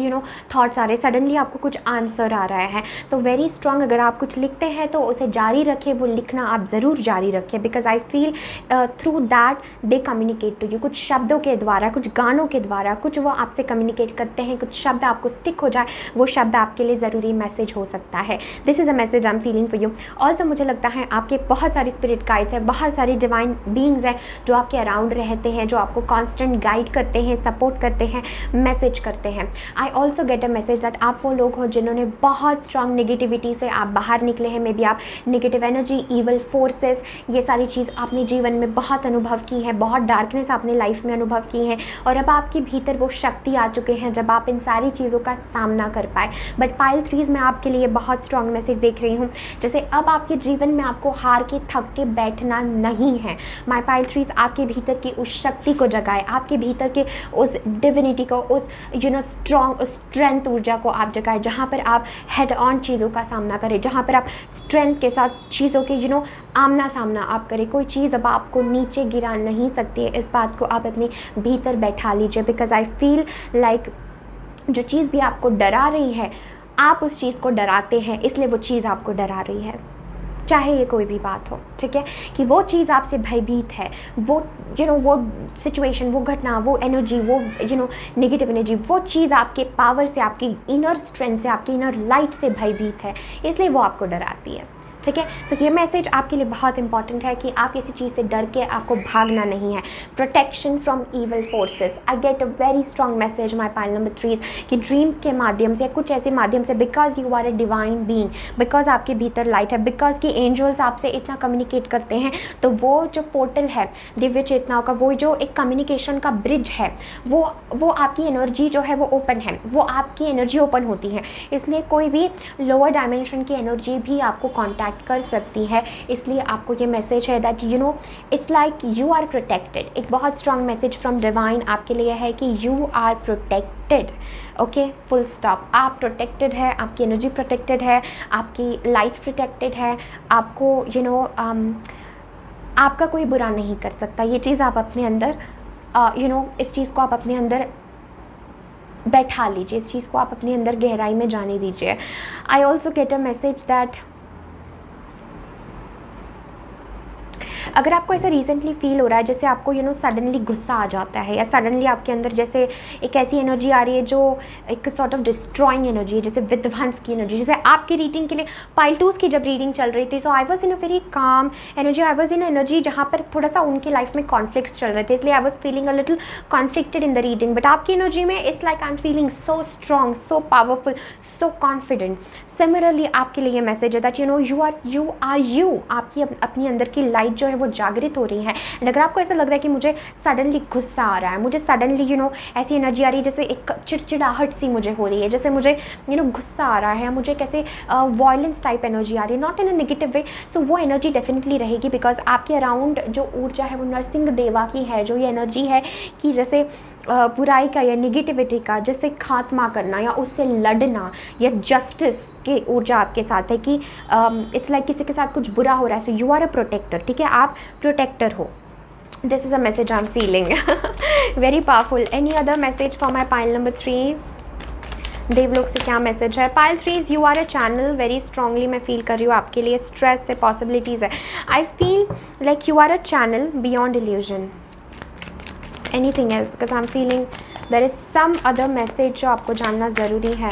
थॉट्स आ रहे हैं, सडनली आपको कुछ आंसर आ रहा है। तो वेरी स्ट्रॉन्ग, अगर आप कुछ लिखते हैं तो उसे जारी रखें, वो लिखना आप ज़रूर जारी रखें, because I feel through that they communicate to you. कुछ शब्दों के द्वारा, कुछ गानों के द्वारा कुछ वो आपसे कम्युनिकेट करते हैं, कुछ शब्द आपको स्टिक हो जाए, वो शब्द आपके लिए ज़रूरी मैसेज हो सकता है। This is a message I am feeling for you. Also मुझे लगता है आपके बहुत सारी स्पिरिट गाइड्स हैं, बहुत सारी डिवाइन बींग्स हैं जो आपके अराउंड रहते हैं, जो आपको कॉन्स्टेंट गाइड करते हैं, सपोर्ट करते हैं, मैसेज करते हैं। आई also get a message that आप वो लोग हो जिन्होंने बहुत स्ट्रॉन्ग नेगेटिविटी से आप बाहर निकले हैं। मे बी आप नेगेटिव एनर्जी, ईवल फोर्सेस, ये सारी चीज़ आपने जीवन में बहुत अनुभव की है, बहुत डार्कनेस आपने लाइफ में अनुभव की है और अब आपके भीतर वो शक्ति आ चुके हैं जब आप इन सारी चीज़ों का सामना कर पाए। बट पाइल 3 में आपके लिए बहुत स्ट्रॉन्ग मैसेज देख रही हूँ, जैसे अब आपके जीवन में आपको हार के थक के बैठना नहीं है। माई पाइल 3 आपके भीतर की उस शक्ति को जगाए, आपके भीतर के उस डिविनिटी को, उस स्ट्रॉन्ग स्ट्रेंथ ऊर्जा को आप जगाए, जहाँ पर आप हेड ऑन चीज़ों का सामना करें, जहाँ पर आप स्ट्रेंथ के साथ चीज़ों के आमना सामना आप करें। कोई चीज़ अब आप आपको नीचे गिरा नहीं सकती है। इस बात को आप अपने भीतर बैठा लीजिए, बिकॉज आई फील लाइक जो चीज़ भी आपको डरा रही है, आप उस चीज़ को डराते हैं, इसलिए वो चीज़ आपको डरा रही है, चाहे ये कोई भी बात हो, ठीक है। कि वो चीज़ आपसे भयभीत है, वो वो सिचुएशन, वो घटना, वो एनर्जी, वो नेगेटिव एनर्जी, वो चीज़ आपके पावर से, आपकी इनर स्ट्रेंथ से, आपकी इनर लाइट से भयभीत है, इसलिए वो आपको डराती है, ठीक है। सो ये मैसेज आपके लिए बहुत इंपॉर्टेंट है कि आप किसी चीज़ से डर के आपको भागना नहीं है। Protection from evil forces, I get a very strong message my pile number 3 कि ड्रीम्स के माध्यम से, कुछ ऐसे माध्यम से, because you are a divine being, because आपके भीतर लाइट है, बिकॉज कि एंजल्स आपसे इतना कम्युनिकेट करते हैं, तो वो जो पोर्टल है दिव्य चेतनाओं का, वो जो एक कम्युनिकेशन का ब्रिज है, वो आपकी एनर्जी जो है वो ओपन है, वो आपकी एनर्जी ओपन होती है, इसलिए कोई भी लोअर डायमेंशन की एनर्जी भी आपको कॉन्टैक्ट कर सकती है। इसलिए आपको ये मैसेज है that it's like you are protected. एक बहुत स्ट्रॉन्ग मैसेज फ्रॉम डिवाइन आपके लिए है कि you are protected, okay, full stop. आप प्रोटेक्टेड है, आपकी एनर्जी प्रोटेक्टेड है, आपकी लाइट प्रोटेक्टेड है, आपको आपका कोई बुरा नहीं कर सकता। ये चीज़ आप अपने अंदर इस चीज़ को आप अपने अंदर बैठा लीजिए, इस चीज़ को आप अपने अंदर गहराई में जाने दीजिए। आई also get a message that अगर आपको ऐसा रिसेंटली फील हो रहा है जैसे आपको सडनली गुस्सा आ जाता है, या सडनली आपके अंदर जैसे एक ऐसी एनर्जी आ रही है जो एक सॉर्ट ऑफ डिस्ट्रॉइंग एनर्जी है, जैसे विध्वंस की एनर्जी, जैसे आपकी रीडिंग के लिए पाइल 2 की जब रीडिंग चल रही थी, so I was in a very calm energy, I was in energy जहाँ पर थोड़ा सा उनकी लाइफ में कॉन्फ्लिक्ट्स चल रहे थे, इसलिए I was feeling a little conflicted in the reading. But आपकी एनर्जी में it's like I am feeling so strong, so powerful, so confident. Similarly आपके लिए ये मैसेज है दैट यू आर यू, आपकी अपनी अंदर की लाइट जो है वो जागृत हो रही है। एंड अगर आपको ऐसा लग रहा है कि मुझे सडनली गुस्सा आ रहा है, मुझे सडनली ऐसी एनर्जी आ रही है जैसे एक चिड़चिड़ाहट सी मुझे हो रही है, जैसे मुझे गुस्सा आ रहा है, मुझे कैसे वॉयलेंस टाइप एनर्जी आ रही है, not in a negative way, सो वो एनर्जी डेफिनेटली रहेगी, बिकॉज आपके अराउंड जो ऊर्जा है वो नरसिंह देवा की है, जो ये एनर्जी है कि जैसे बुराई का या निगेटिविटी का जैसे खात्मा करना या उससे लड़ना, या जस्टिस की ऊर्जा आपके साथ है कि इट्स लाइक किसी के साथ कुछ बुरा हो रहा है, so you are a protector, ठीक है, आप प्रोटेक्टर हो। This is a message I am feeling very powerful. Any other message for my pile number 3? देवलोक से क्या मैसेज है? Pile 3, you are a channel, very strongly मैं फील कर रही हूँ आपके लिए स्ट्रेस से पॉसिबिलिटीज़ है। I feel like you are a channel beyond illusion, anything else, because I'm feeling there is some other message जो आपको जानना ज़रूरी है।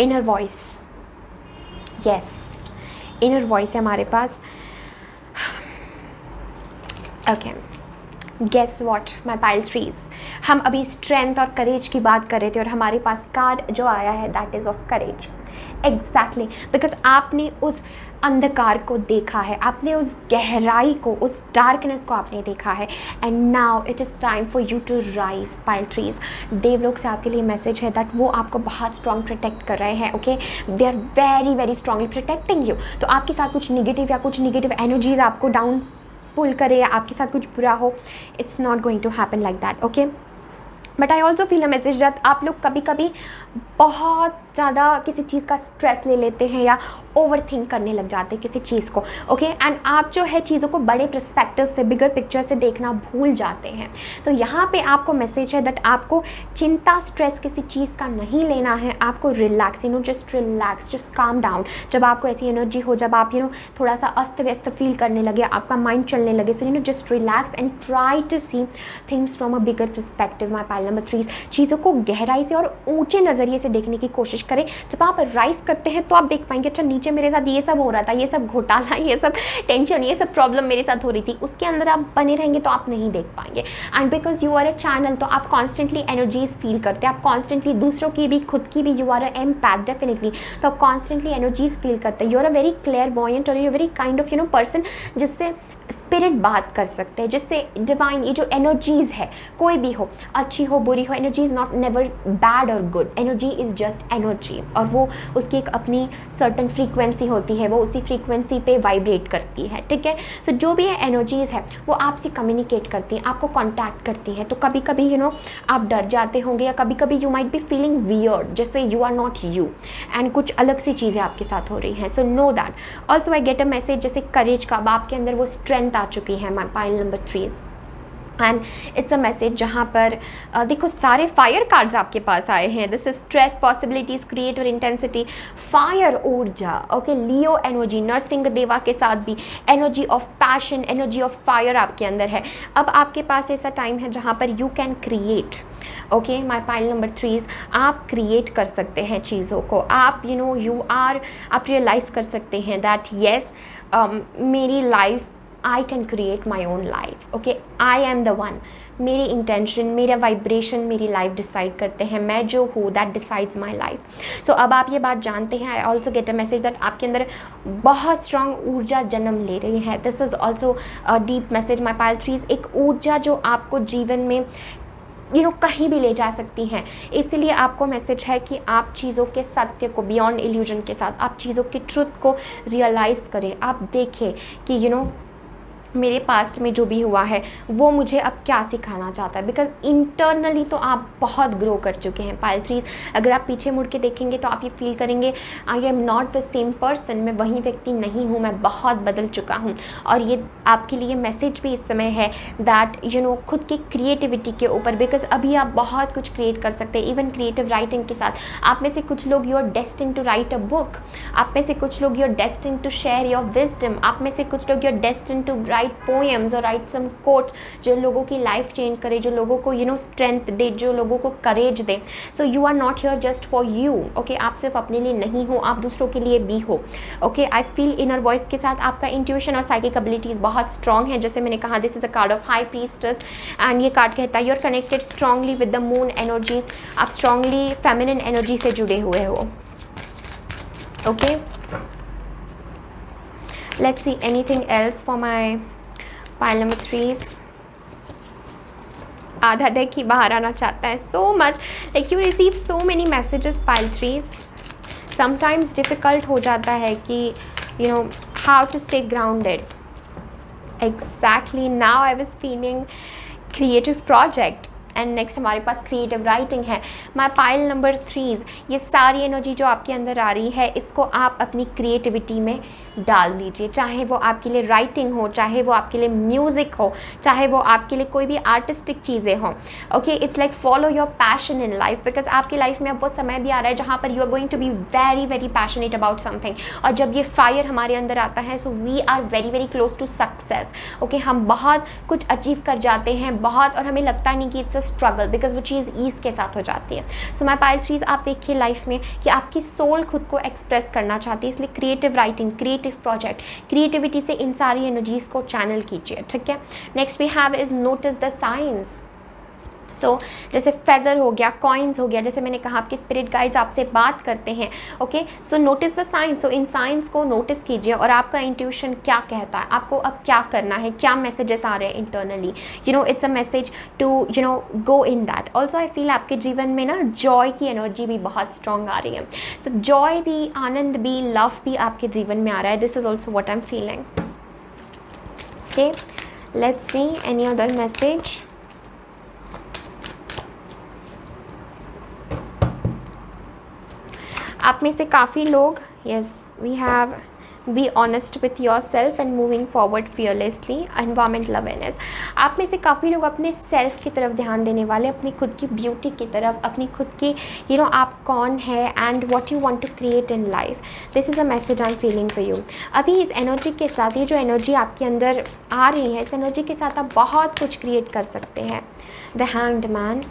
Inner voice, yes, inner voice है हमारे पास। Okay, guess what my pile 3, हम अभी स्ट्रेंथ और करेज की बात कर रहे थे और हमारे पास कार्ड जो आया है that is of courage. Exactly, because आपने उस अंधकार को देखा है, आपने उस गहराई को, उस डार्कनेस को आपने देखा है, and now it is time for you to rise. Pile 3, देवलोक से आपके लिए मैसेज है दैट वो आपको बहुत स्ट्रॉन्ग प्रोटेक्ट कर रहे हैं, okay, they are very very strongly protecting you. तो आपके साथ कुछ निगेटिव एनर्जीज आपको डाउन पुल करे या आपके साथ कुछ बुरा हो, it's not going to happen like that, okay. But I also feel a message that आप लोग कभी कभी बहुत ज़्यादा किसी चीज़ का स्ट्रेस ले लेते हैं या ओवर थिंक करने लग जाते हैं किसी चीज़ को, ओके, एंड आप जो है चीज़ों को बड़े पर्सपेक्टिव से, बिगर पिक्चर से देखना भूल जाते हैं। तो यहाँ पे आपको मैसेज है दैट आपको चिंता, स्ट्रेस किसी चीज़ का नहीं लेना है, आपको relax, just relax, just calm down. जब आपको ऐसी एनर्जी हो, जब आप थोड़ा सा अस्त व्यस्त फील करने लगे, आपका माइंड चलने लगे, so just relax and try to see things from a bigger perspective. My pile number 3, चीज़ों को गहराई से और ऊंचे नज़रिए से देखने की कोशिश करें। जब आप राइज करते हैं तो आप देख पाएंगे अच्छा नीचे मेरे साथ ये सब हो रहा था, ये सब घोटाला, ये सब टेंशन, ये सब प्रॉब्लम मेरे साथ हो रही थी, उसके अंदर आप बने रहेंगे तो आप नहीं देख पाएंगे। And because you are a channel, तो आप कॉन्स्टेंटली एनर्जीज फील करते हैं, आप कॉन्स्टेंटली दूसरों की भी, खुद की भी, you are a empath definitely, तो आप कॉन्स्टेंटली एनर्जीज फील करते हैं। You are a very clairvoyant और you very kind of person जिससे स्पिरिट बात कर सकते हैं, जिससे डिवाइन ये जो एनर्जीज़ है कोई भी हो, अच्छी हो बुरी हो, energy is not never bad और good, energy is just energy, और वो उसकी एक अपनी सर्टन फ्रीक्वेंसी होती है, वो उसी फ्रीक्वेंसी पे वाइब्रेट करती है, ठीक है। सो जो भी एनर्जीज़ है वो आपसे कम्युनिकेट करती हैं, आपको कॉन्टैक्ट करती हैं। तो कभी कभी आप डर जाते होंगे, या कभी कभी you might be feeling weird, जैसे you are not you and कुछ अलग सी चीज़ें आपके साथ हो रही हैं। So know that also I get a message जैसे करेज का, अब आपके अंदर वो स्ट्रेंथ आ चुकी है my pile number 3 and it's a message जहाँ पर देखो सारे फायर कार्ड्स आपके पास आए हैं। This is stress, possibilities, creative intensity, fire ऊर्जा, ओके, लियो एनर्जी, नरसिंह देवा के साथ भी energy of passion, energy of fire आपके अंदर है। अब आपके पास ऐसा टाइम है जहाँ पर you can create, okay my pile number 3, आप क्रिएट कर सकते हैं चीज़ों को, आप आप रियलाइज़ कर सकते हैं दैट येस मेरी life, I can create my own life, okay, I am the one, मेरी इंटेंशन, मेरा वाइब्रेशन मेरी लाइफ डिसाइड करते हैं, मैं जो हूँ दैट डिसाइड्स माई लाइफ। सो अब आप ये बात जानते हैं। आई also get a message that आपके अंदर बहुत स्ट्रॉन्ग ऊर्जा जन्म ले रही है। This is also a deep message my pile 3, एक ऊर्जा जो आपको जीवन में कहीं भी ले जा सकती हैं। इसलिए आपको मैसेज है कि आप चीज़ों के सत्य को बियॉन्ड इल्यूजन के साथ, आप चीज़ों के ट्रुथ को रियलाइज़ करें, आप देखें कि मेरे पास्ट में जो भी हुआ है वो मुझे अब क्या सिखाना चाहता है, बिकॉज इंटरनली तो आप बहुत ग्रो कर चुके हैं पाइल 3। अगर आप पीछे मुड़ के देखेंगे तो आप ये फील करेंगे I am not the same person, मैं वही व्यक्ति नहीं हूँ, मैं बहुत बदल चुका हूँ। और ये आपके लिए मैसेज भी इस समय है दैट खुद की क्रिएटिविटी के ऊपर, बिकॉज अभी आप बहुत कुछ क्रिएट कर सकते हैं, इवन क्रिएटिव राइटिंग के साथ। आप में से कुछ लोग you are destined to write a book, आप में से कुछ लोग you are destined to share your wisdom, आप में से कुछ लोग you are destined to write poems और राइट सम कोट्स जो लोगों की लाइफ चेंज करे, जो लोगों को स्ट्रेंथ दे, जो लोगों को करेज दे। So you are not here just for you, okay, आप सिर्फ अपने लिए नहीं हो, आप दूसरों के लिए भी हो, okay. I feel inner voice के साथ आपका इंट्यूशन और साइकिक एबिलिटीज बहुत स्ट्रॉन्ग है। जैसे मैंने कहा this is a card of high priestess and ये कार्ड कहता है you are connected strongly with the moon energy, आप स्ट्रांगली फेमिनिन एनर्जी से जुड़े हुए हो, okay. Let's see anything else for my pile number 3। आधा डेक ही बाहर आना चाहता है so much, like you receive so many messages pile 3। Sometimes difficult हो जाता है कि how to stay grounded. Exactly now I was feeling creative project and next हमारे पास क्रिएटिव राइटिंग है। माई पाइल नंबर 3, ये सारी एनर्जी जो आपके अंदर आ रही है इसको आप अपनी क्रिएटिविटी में डाल दीजिए, चाहे वो आपके लिए राइटिंग हो, चाहे वो आपके लिए म्यूज़िक हो, चाहे वो आपके लिए कोई भी आर्टिस्टिक चीज़ें हों, okay. It's like follow your passion in life, because आपकी लाइफ में अब वो समय भी आ रहा है जहाँ पर you are going to be very very passionate about something, और जब ये फायर हमारे अंदर आता है so we are very very close to success, okay. हम बहुत कुछ अचीव कर जाते हैं बहुत, और हमें लगता नहीं कि इट्स स्ट्रगल, बिकॉज वो चीज़ ईज के साथ हो जाती है। सो माई पाइल 3, आप देखिए लाइफ में कि आपकी सोल खुद को एक्सप्रेस करना चाहती है, इसलिए creative writing, creative project, creativity से इन सारी एनर्जीज को चैनल कीजिए, ठीक है। Next we have is notice the signs. So जैसे फेदर हो गया, कॉइन्स हो गया, जैसे मैंने कहा आपके स्पिरिट गाइड्स आपसे बात करते हैं, okay. So notice the signs, so in science को नोटिस कीजिए और आपका इंट्यूशन क्या कहता है, आपको अब क्या करना है, क्या मैसेजेस आ रहे हैं internally, it's a message to go in that. Also I feel आपके जीवन में ना जॉय की एनर्जी भी बहुत स्ट्रॉन्ग आ रही है। सो जॉय भी, आनंद भी, लव भी आपके जीवन में आ रहा है। This is also what I am feeling, okay. Let's see any other message. आप में से काफ़ी लोग, yes we have be honest with yourself and moving forward fearlessly, environmental awareness. आप में से काफ़ी लोग अपने सेल्फ की तरफ ध्यान देने वाले, अपनी खुद की ब्यूटी की तरफ, अपनी खुद की आप कौन है and what you want to create in life. This is a message I am feeling for you. अभी इस एनर्जी के साथ, ये जो एनर्जी आपके अंदर आ रही है, इस एनर्जी के साथ आप बहुत कुछ क्रिएट कर सकते हैं। द हैंग्ड मैन,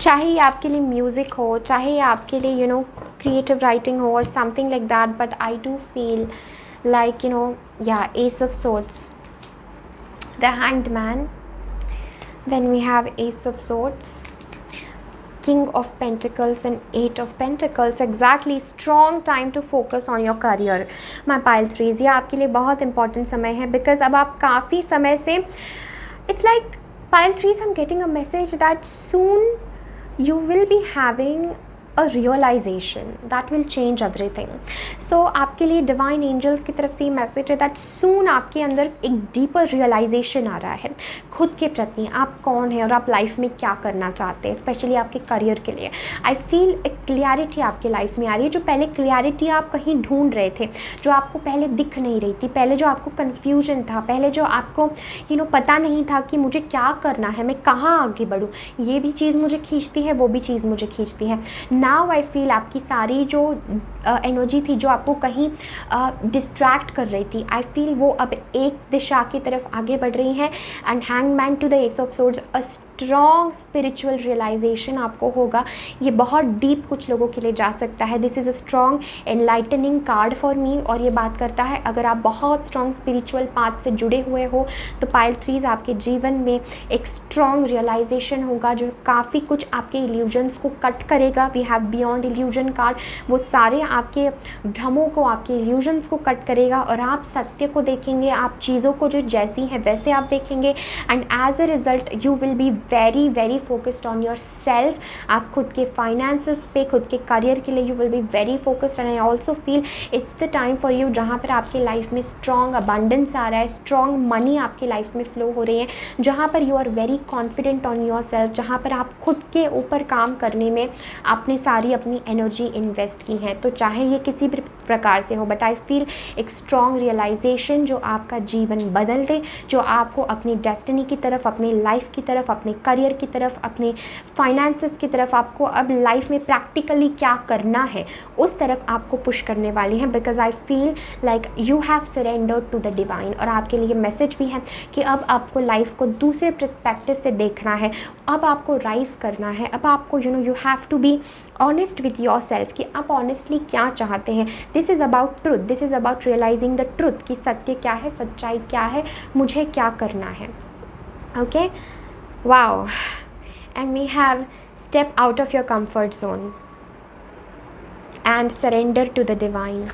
चाहे ये आपके लिए म्यूज़िक हो, चाहे ये आपके लिए क्रिएटिव राइटिंग हो और something like that, but I do feel like या ace of swords, the hanged man, Then we have Ace of Swords, King of Pentacles and Eight of Pentacles. Exactly, strong time to focus on your career, my pile threes. ये आपके लिए बहुत इंपॉर्टेंट समय है, बिकॉज अब आप काफ़ी समय से, it's like pile threes, I'm getting a message that soon you will be having a realization that will change everything. So आपके लिए डिवाइन एंजल्स की तरफ से ये मैसेज है दैट सून आपके अंदर एक डीपर रियलाइजेशन आ रहा है खुद के प्रति, आप कौन है और आप लाइफ में क्या करना चाहते हैं, स्पेशली आपके करियर के लिए. आई फील एक क्लियरिटी आपके लाइफ में आ रही है, जो पहले क्लियरिटी आप कहीं ढूंढ रहे थे, जो आपको पहले दिख नहीं रही थी, पहले जो आपको कन्फ्यूजन था, पहले जो आपको पता नहीं था कि मुझे क्या करना है, मैं कहाँ आगे बढ़ूँ, ये भी चीज़ मुझे खींचती है, वो भी चीज़ मुझे खींचती है. नाउ आई फील आपकी सारी जो एनर्जी थी जो आपको कहीं डिस्ट्रैक्ट कर रही थी, आई फील वो अब एक दिशा की तरफ आगे बढ़ रही हैं. And hangman to the ace of swords, a strong spiritual realization आपको होगा. ये बहुत डीप कुछ लोगों के लिए जा सकता है. This is a strong enlightening card for me, और ये बात करता है अगर आप बहुत स्ट्रॉन्ग स्पिरिचुअल पाथ से जुड़े हुए हो तो पाइल थ्रीज आपके जीवन में एक स्ट्रॉन्ग रियलाइजेशन होगा जो काफ़ी कुछ आपके इल्यूजन्स को कट करेगा. We have beyond illusion card, वो सारे आपके भ्रमों को, आपके इल्यूजन्स को कट करेगा और आप सत्य को देखेंगे, आप चीज़ों को जो जैसी हैं वैसे आप देखेंगे. And as a result you will be very very focused on yourself. आप खुद के फाइनेंसेस पे, खुद के करियर के लिए you will be very focused. And I also feel it's the time for you जहाँ पर आपके लाइफ में स्ट्रॉन्ग अबंडेंस आ रहा है, स्ट्रॉन्ग मनी आपकी लाइफ में फ्लो हो रही है, जहाँ पर you are very confident on yourself, जहाँ पर आप खुद के ऊपर काम करने में आपने सारी अपनी एनर्जी इन्वेस्ट की है. तो चाहे ये किसी भी प्रकार से हो, बट आई फील एक स्ट्रॉन्ग रियलाइजेशन जो आपका जीवन बदल दे, जो आपको अपनी डेस्टिनी की तरफ, अपनी लाइफ की तरफ, अपने करियर की तरफ, अपने फाइनेंसेस की तरफ, आपको अब लाइफ में प्रैक्टिकली क्या करना है उस तरफ आपको पुश करने वाली है. Because I feel like you have surrendered to the divine. और आपके लिए मैसेज भी है कि अब आपको लाइफ को दूसरे पर्सपेक्टिव से देखना है, अब आपको राइज करना है, अब आपको you have to be honest with yourself कि आप ऑनेस्टली क्या चाहते हैं. This is about truth, this is about realizing the truth कि सत्य क्या है, सच्चाई क्या है, मुझे क्या करना है. Okay, wow. And we have step out of your comfort zone and surrender to the divine.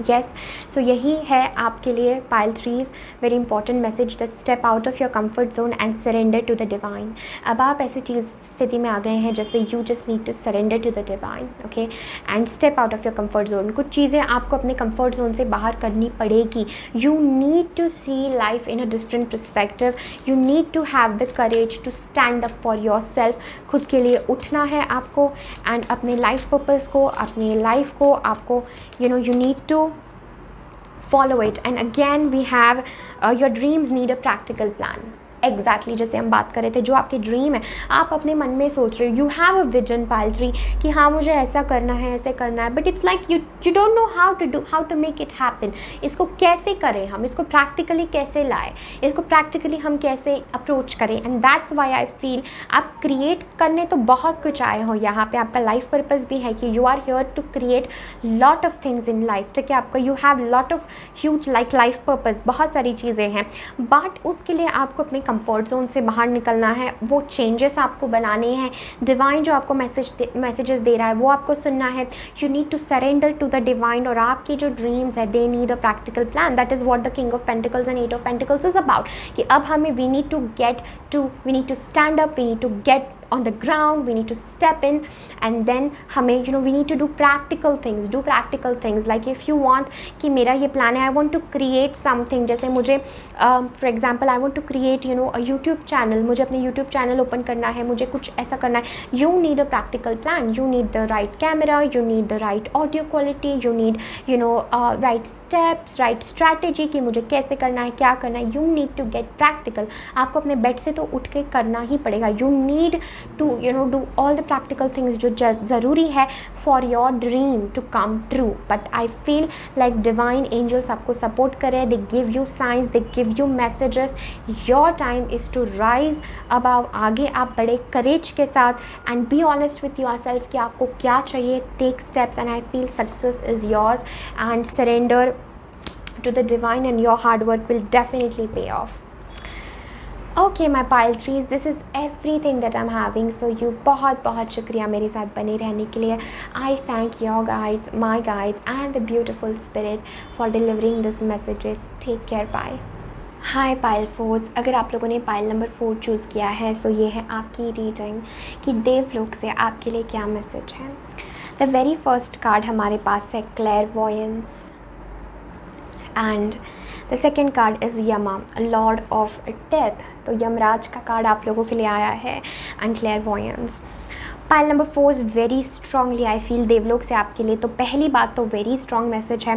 Yes, so यही है आपके लिए pile three's very important message that step out of your comfort zone and surrender to the divine. अब आप ऐसी चीज़ स्थिति में आ गए हैं जैसे you just need to surrender to the divine. Okay, and step out of your comfort zone. कुछ चीज़ें आपको अपने कंफर्ट जोन से बाहर करनी पड़ेगी. You need to see life in a different perspective. You need to have the courage to stand up for yourself. खुद के लिए उठना है आपको एंड अपने लाइफ पर्पज़ को, अपनी लाइफ को आपको you need to follow it. And again we have your dreams need a practical plan. Exactly जैसे हम बात कर रहे थे, जो आपके ड्रीम है, आप अपने मन में सोच रहे हो, you have a vision pile three कि हाँ मुझे ऐसा करना है, ऐसे करना है, but it's like you don't know how to make it happen. इसको कैसे करें हम, इसको प्रैक्टिकली कैसे लाएं, इसको प्रैक्टिकली हम कैसे अप्रोच करें. And that's why I feel आप क्रिएट करने तो बहुत कुछ आए हो यहाँ पे. आपका लाइफ पर्पज़ भी है कि you are here to create lot of things in life. ठीक है, आपका you have lot of huge life purpose, बहुत सारी चीज़ें हैं, बट उसके लिए आपको अपने कंफर्ट जोन से बाहर निकलना है. वो चेंजेस आपको बनाने हैं. डिवाइन जो आपको मैसेजेस दे रहा है वो आपको सुनना है. You need to surrender to the divine. और आपके जो ड्रीम्स है they need a practical plan. That is what the king of pentacles and eight of pentacles is about. कि अब हमें we need to stand up, we need to get on the ground, we need to step in, and then हमें we need to do practical things. Like if you want कि मेरा ये plan है, I want to create something. जैसे मुझे for example I want to create a YouTube channel. मुझे अपने YouTube channel open करना है, मुझे कुछ ऐसा करना है. You need a practical plan. You need the right camera, you need the right audio quality, you need right steps, right strategy कि मुझे कैसे करना है, क्या करना है. You need to get practical. आपको अपने बेड से तो उठ के करना ही पड़ेगा. You need to do all the practical things जो ज़रूरी है for your dream to come true. But I feel like divine angels आपको support करें. They give you signs, they give you messages. Your time is to rise above. आगे आप बड़े courage के साथ and be honest with yourself कि आपको क्या चाहिए. Take steps and I feel success is yours. And surrender to the divine and your hard work will definitely pay off. Okay my pile threes, this is everything that I am having for you. बहुत बहुत शुक्रिया मेरे साथ बने रहने के लिए। I thank your guides, my guides and the beautiful spirit for delivering this messages. Take care, bye. Hi pile fours, अगर आप लोगों ने पाइल नंबर 4 चूज़ किया है सो ये है आपकी रीडिंग कि देवलोक से आपके लिए क्या मैसेज है। द वेरी फर्स्ट कार्ड हमारे पास है क्लेयरवॉयंस and the second card is यमा, लॉर्ड ऑफ डेथ। तो यमराज का कार्ड आप लोगों के लिए आया है and क्लेयरवॉयंस। Pile number 4 is very strongly I feel देवलोक से आपके लिए। तो पहली बात तो वेरी स्ट्रॉन्ग मैसेज है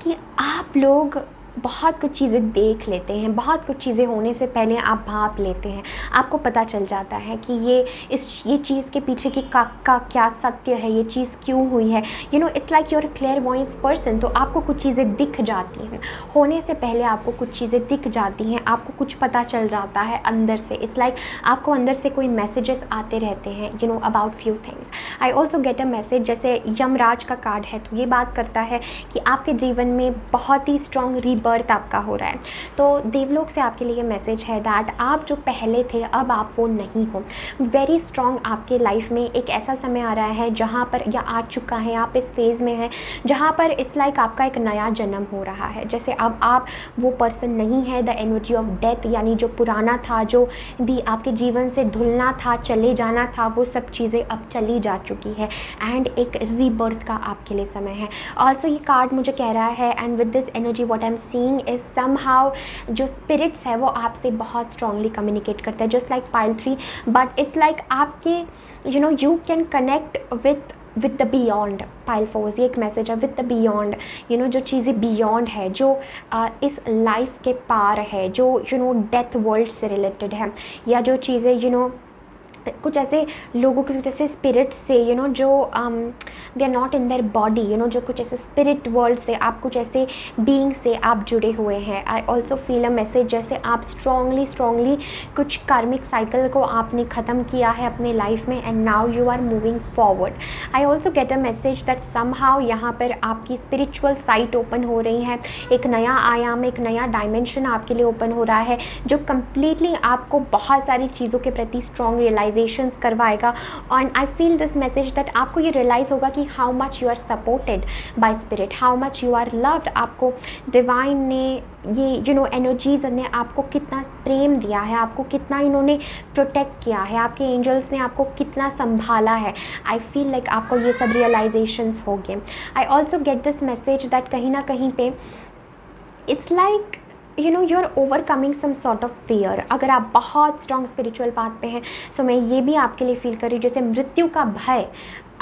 कि आप लोग बहुत कुछ चीज़ें देख लेते हैं, बहुत कुछ चीज़ें होने से पहले आप भाप लेते हैं। आपको पता चल जाता है कि ये चीज़ के पीछे की का क्या सत्य है, ये चीज़ क्यों हुई है। You know it's like your clairvoyance person. तो आपको कुछ चीज़ें दिख जाती हैं, होने से पहले आपको कुछ चीज़ें दिख जाती हैं, आपको कुछ पता चल जाता है अंदर से। इट्स लाइक आपको अंदर से कोई मैसेजेस आते रहते हैं, you know, about few things. I also get a message, जैसे यमराज का कार्ड है तो ये बात करता है कि आपके जीवन में बहुत ही स्ट्रॉन्ग बर्थ आपका हो रहा है। तो देवलोक से आपके लिए मैसेज है दैट आप जो पहले थे अब आप वो नहीं हो। वेरी स्ट्रॉन्ग आपके लाइफ में एक ऐसा समय आ रहा है जहाँ पर, या आ चुका है, आप इस फेज़ में हैं जहाँ पर इट्स लाइक आपका एक नया जन्म हो रहा है। जैसे अब आप वो पर्सन नहीं है, द एनर्जी ऑफ डेथ, यानी जो पुराना था, जो भी आपके जीवन से धुलना था, चले जाना था, वो सब चीज़ें अब चली जा चुकी है एंड एक रीबर्थ का आपके लिए समय है। ऑल्सो ये कार्ड मुझे कह रहा है and with this energy what I am seeing is somehow जो स्पिरिट्स है वो आपसे बहुत स्ट्रांगली कम्युनिकेट करता है, just like pile 3। But it's like आपके you can connect with the beyond. Pile 4 ये एक मैसेज है, विद द बियॉन्ड, जो चीज़ें बियॉन्ड है, जो इस लाइफ के पार है, जो डेथ वर्ल्ड से रिलेटेड है, या जो चीज़ें कुछ ऐसे लोगों के कुछ ऐसे स्पिरिट्स से जो they are not in their body, जो कुछ ऐसे स्पिरिट वर्ल्ड से आप, कुछ ऐसे बीइंग से आप जुड़े हुए हैं। आई ऑल्सो फील अ मैसेज जैसे आप स्ट्रांगली कुछ कार्मिक साइकिल को आपने ख़त्म किया है अपने लाइफ में and now you are moving forward. I also get a message that somehow यहाँ पर आपकी स्पिरिचुअल साइट ओपन हो रही है, एक नया आयाम, एक नया डायमेंशन आपके लिए ओपन हो रहा है जो कम्प्लीटली आपको बहुत सारी चीज़ों के प्रति स्ट्रॉन्ग रियलाइजेशंस करवाएगा। And I feel this message that आपको ये रियलाइज़ होगा कि how much you are supported by spirit, how much you are loved. आपको डिवाइन ने ये एनर्जीज़ ने आपको कितना प्रेम दिया है, आपको कितना इन्होंने प्रोटेक्ट किया है, आपके एंजल्स ने आपको कितना संभाला है। आई फील लाइक आपको ये सब रियलाइजेशंस हो गए। I also get this message that कहीं ना कहीं पे it's like you are overcoming some sort of fear. अगर आप बहुत स्ट्रॉन्ग स्पिरिचुअल पाथ पे हैं सो मैं ये भी आपके लिए फील कर रही हूँ जैसे मृत्यु का भय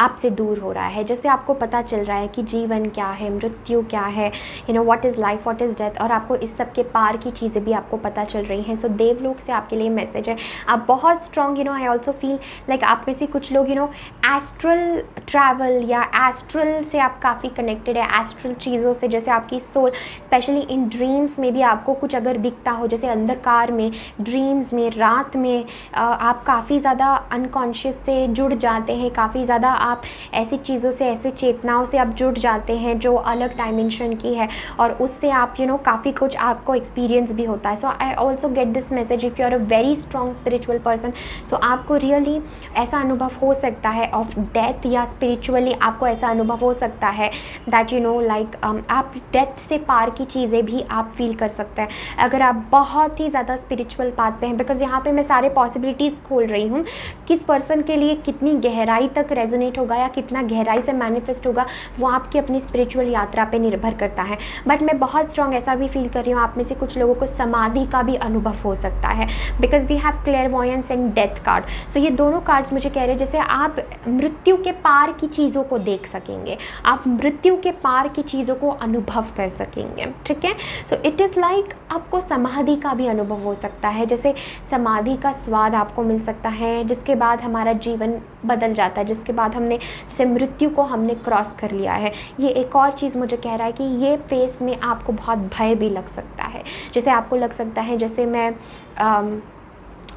आपसे दूर हो रहा है, जैसे आपको पता चल रहा है कि जीवन क्या है, मृत्यु क्या है, what is life, what is death, और आपको इस सब के पार की चीज़ें भी आपको पता चल रही हैं। सो देवलोक से आपके लिए मैसेज है, आप बहुत strong I also feel like आप में से कुछ लोग एस्ट्रल ट्रैवल या एस्ट्रल से आप काफ़ी कनेक्टेड है, एस्ट्रल चीज़ों से, जैसे आपकी सोल स्पेशली इन ड्रीम्स में भी आपको कुछ अगर दिखता हो, जैसे अंधकार में, ड्रीम्स में, रात में आप काफ़ी ज़्यादा अनकॉन्शियस से जुड़ जाते हैं, काफ़ी ज़्यादा आप ऐसी चीज़ों से, ऐसे चेतनाओं से आप जुड़ जाते हैं जो अलग डायमेंशन की है, और उससे आप काफ़ी कुछ आपको एक्सपीरियंस भी होता है। So I also get this message if you are a very strong spiritual person, so आपको रियली ऐसा अनुभव हो सकता है ऑफ डेथ, या स्पिरिचुअली आपको ऐसा अनुभव हो सकता है दैट लाइक आप डेथ से पार की चीज़ें भी आप फील कर सकते हैं अगर आप बहुत ही ज़्यादा स्पिरिचुअल पाथ पे हैं। बिकॉज यहाँ पे मैं सारे पॉसिबिलिटीज़ खोल रही हूँ, किस पर्सन के लिए कितनी गहराई तक रेजोनेट होगा या कितना गहराई से मैनिफेस्ट होगा वो आपकी अपनी स्पिरिचुअल यात्रा पे निर्भर करता है। बट मैं बहुत स्ट्रॉन्ग ऐसा भी फील कर रही हूँ आप में से कुछ लोगों को समाधि का भी अनुभव हो सकता है, because we have clairvoyance and death card. So ये दोनों कार्ड्स मुझे कह रहे हैं जैसे आप मृत्यु के पार की चीज़ों को देख सकेंगे, आप मृत्यु के पार की चीज़ों को अनुभव कर सकेंगे, ठीक है। सो इट इज़ लाइक आपको समाधि का भी अनुभव हो सकता है, जैसे समाधि का स्वाद आपको मिल सकता है जिसके बाद हमारा जीवन बदल जाता है, जिसके बाद हमने जैसे मृत्यु को हमने क्रॉस कर लिया है। ये एक और चीज़ मुझे कह रहा है कि ये फेस में आपको बहुत भय भी लग सकता है, जैसे आपको लग सकता है जैसे मैं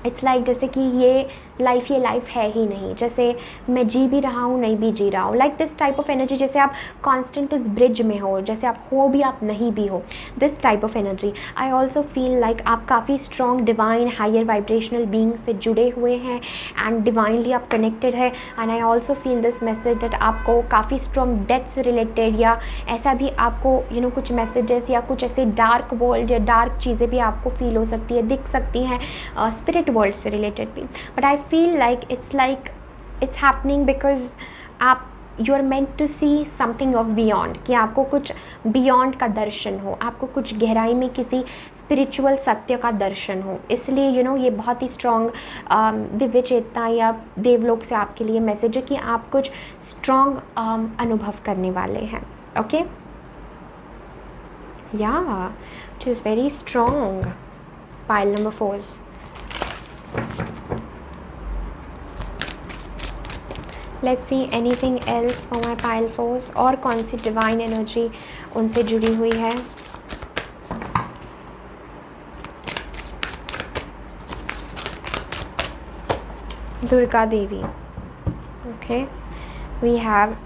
इट्स लाइक जैसे कि ये लाइफ है ही नहीं, जैसे मैं जी भी रहा हूँ नहीं भी जी रहा हूँ, like this type of energy, जैसे आप कॉन्स्टेंट उस ब्रिज में हो, जैसे आप हो भी आप नहीं भी हो, this type of energy. I also feel like आप काफ़ी strong divine higher vibrational being से जुड़े हुए हैं एंड डिवाइनली आप कनेक्टेड है। And I also feel this message that आपको काफ़ी स्ट्रॉन्ग डेथ से रिलेटेड या ऐसा भी आपको कुछ मैसेजेस या कुछ ऐसे डार्क वर्ल्ड या डार्क चीज़ें भी आपको फील हो सकती है, दिख सकती हैं स्पिरिट वर्ल्ड से रिलेटेड भी। But I feel like it's happening because आप you are meant to see something of beyond, कि आपको कुछ बियॉन्ड का दर्शन हो, आपको कुछ गहराई में किसी स्पिरिचुअल सत्य का दर्शन हो, इसलिए ये बहुत ही स्ट्रॉन्ग दिव्य चेतना या देवलोक से आपके लिए मैसेज है कि आप कुछ स्ट्रॉन्ग अनुभव करने वाले हैं। ओके, या it is very strong. Pile number 4। Let's see anything else for my pile 4, और कौन सी डिवाइन एनर्जी उनसे जुड़ी हुई है। Durga Devi. Okay, we have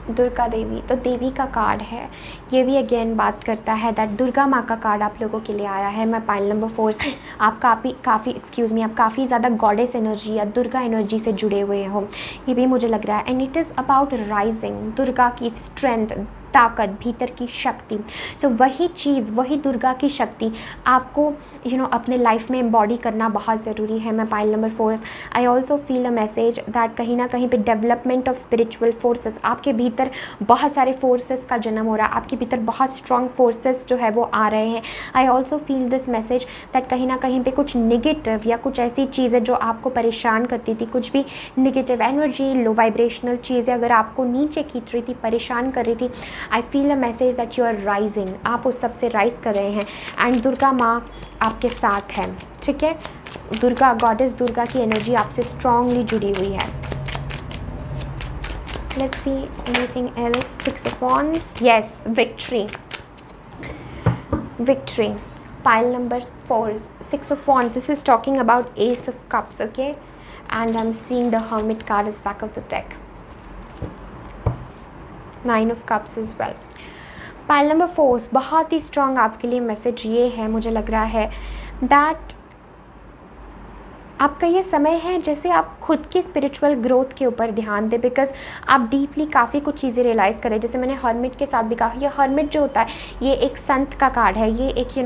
Durga Devi. तो देवी का कार्ड है, ये भी अगेन बात करता है दैट दुर्गा माँ का कार्ड आप लोगों के लिए आया है। मैं पाइल नंबर 4 आप काफ़ी एक्सक्यूज़ मी, आप काफ़ी ज़्यादा गॉडेस एनर्जी या दुर्गा एनर्जी से जुड़े हुए हो, ये भी मुझे लग रहा है। And it is about rising, Durga की स्ट्रेंथ, ताकत, भीतर की शक्ति। सो वही चीज़, वही दुर्गा की शक्ति आपको अपने लाइफ में एम्बॉडी करना बहुत ज़रूरी है। मैं pile number 4 I also feel a message that कहीं ना कहीं पे डेवलपमेंट ऑफ स्पिरिचुअल फोर्सेस, आपके भीतर बहुत सारे फोर्सेस का जन्म हो रहा है, आपके भीतर बहुत स्ट्रॉन्ग फोर्सेस जो है वो आ रहे हैं। आई also feel this message that कहीं ना कहीं पे कुछ निगेटिव या कुछ ऐसी चीज़ें जो आपको परेशान करती थी, कुछ भी निगेटिव एनर्जी, लो वाइब्रेशनल चीज़ें अगर आपको नीचे खींच रही थी, परेशान कर रही थी, I feel a message that you are rising, आप उस सब से राइज कर रहे हैं एंड दुर्गा माँ आपके साथ है। ठीक है, दुर्गा गॉडेस दुर्गा की एनर्जी आपसे स्ट्रांगली जुड़ी हुई है। Let's see anything else. 6 of wands, yes, victory. Victory, pile number 4, 6 of wands. This is talking about ace of cups, okay? And I'm seeing the hermit card as back of the deck. 9 of cups as well. Pile number 4 बहुत ही स्ट्रॉन्ग आपके लिए मैसेज ये है, मुझे लग रहा है दैट आपका ये समय है जैसे आप खुद की स्पिरिचुअल ग्रोथ के ऊपर ध्यान दें, बिकॉज आप डीपली काफ़ी कुछ चीज़ें रियलाइज़ करें। जैसे मैंने हर्मिट के साथ भी कहा, ये हर्मिट जो होता है ये एक संत का कार्ड है, ये एक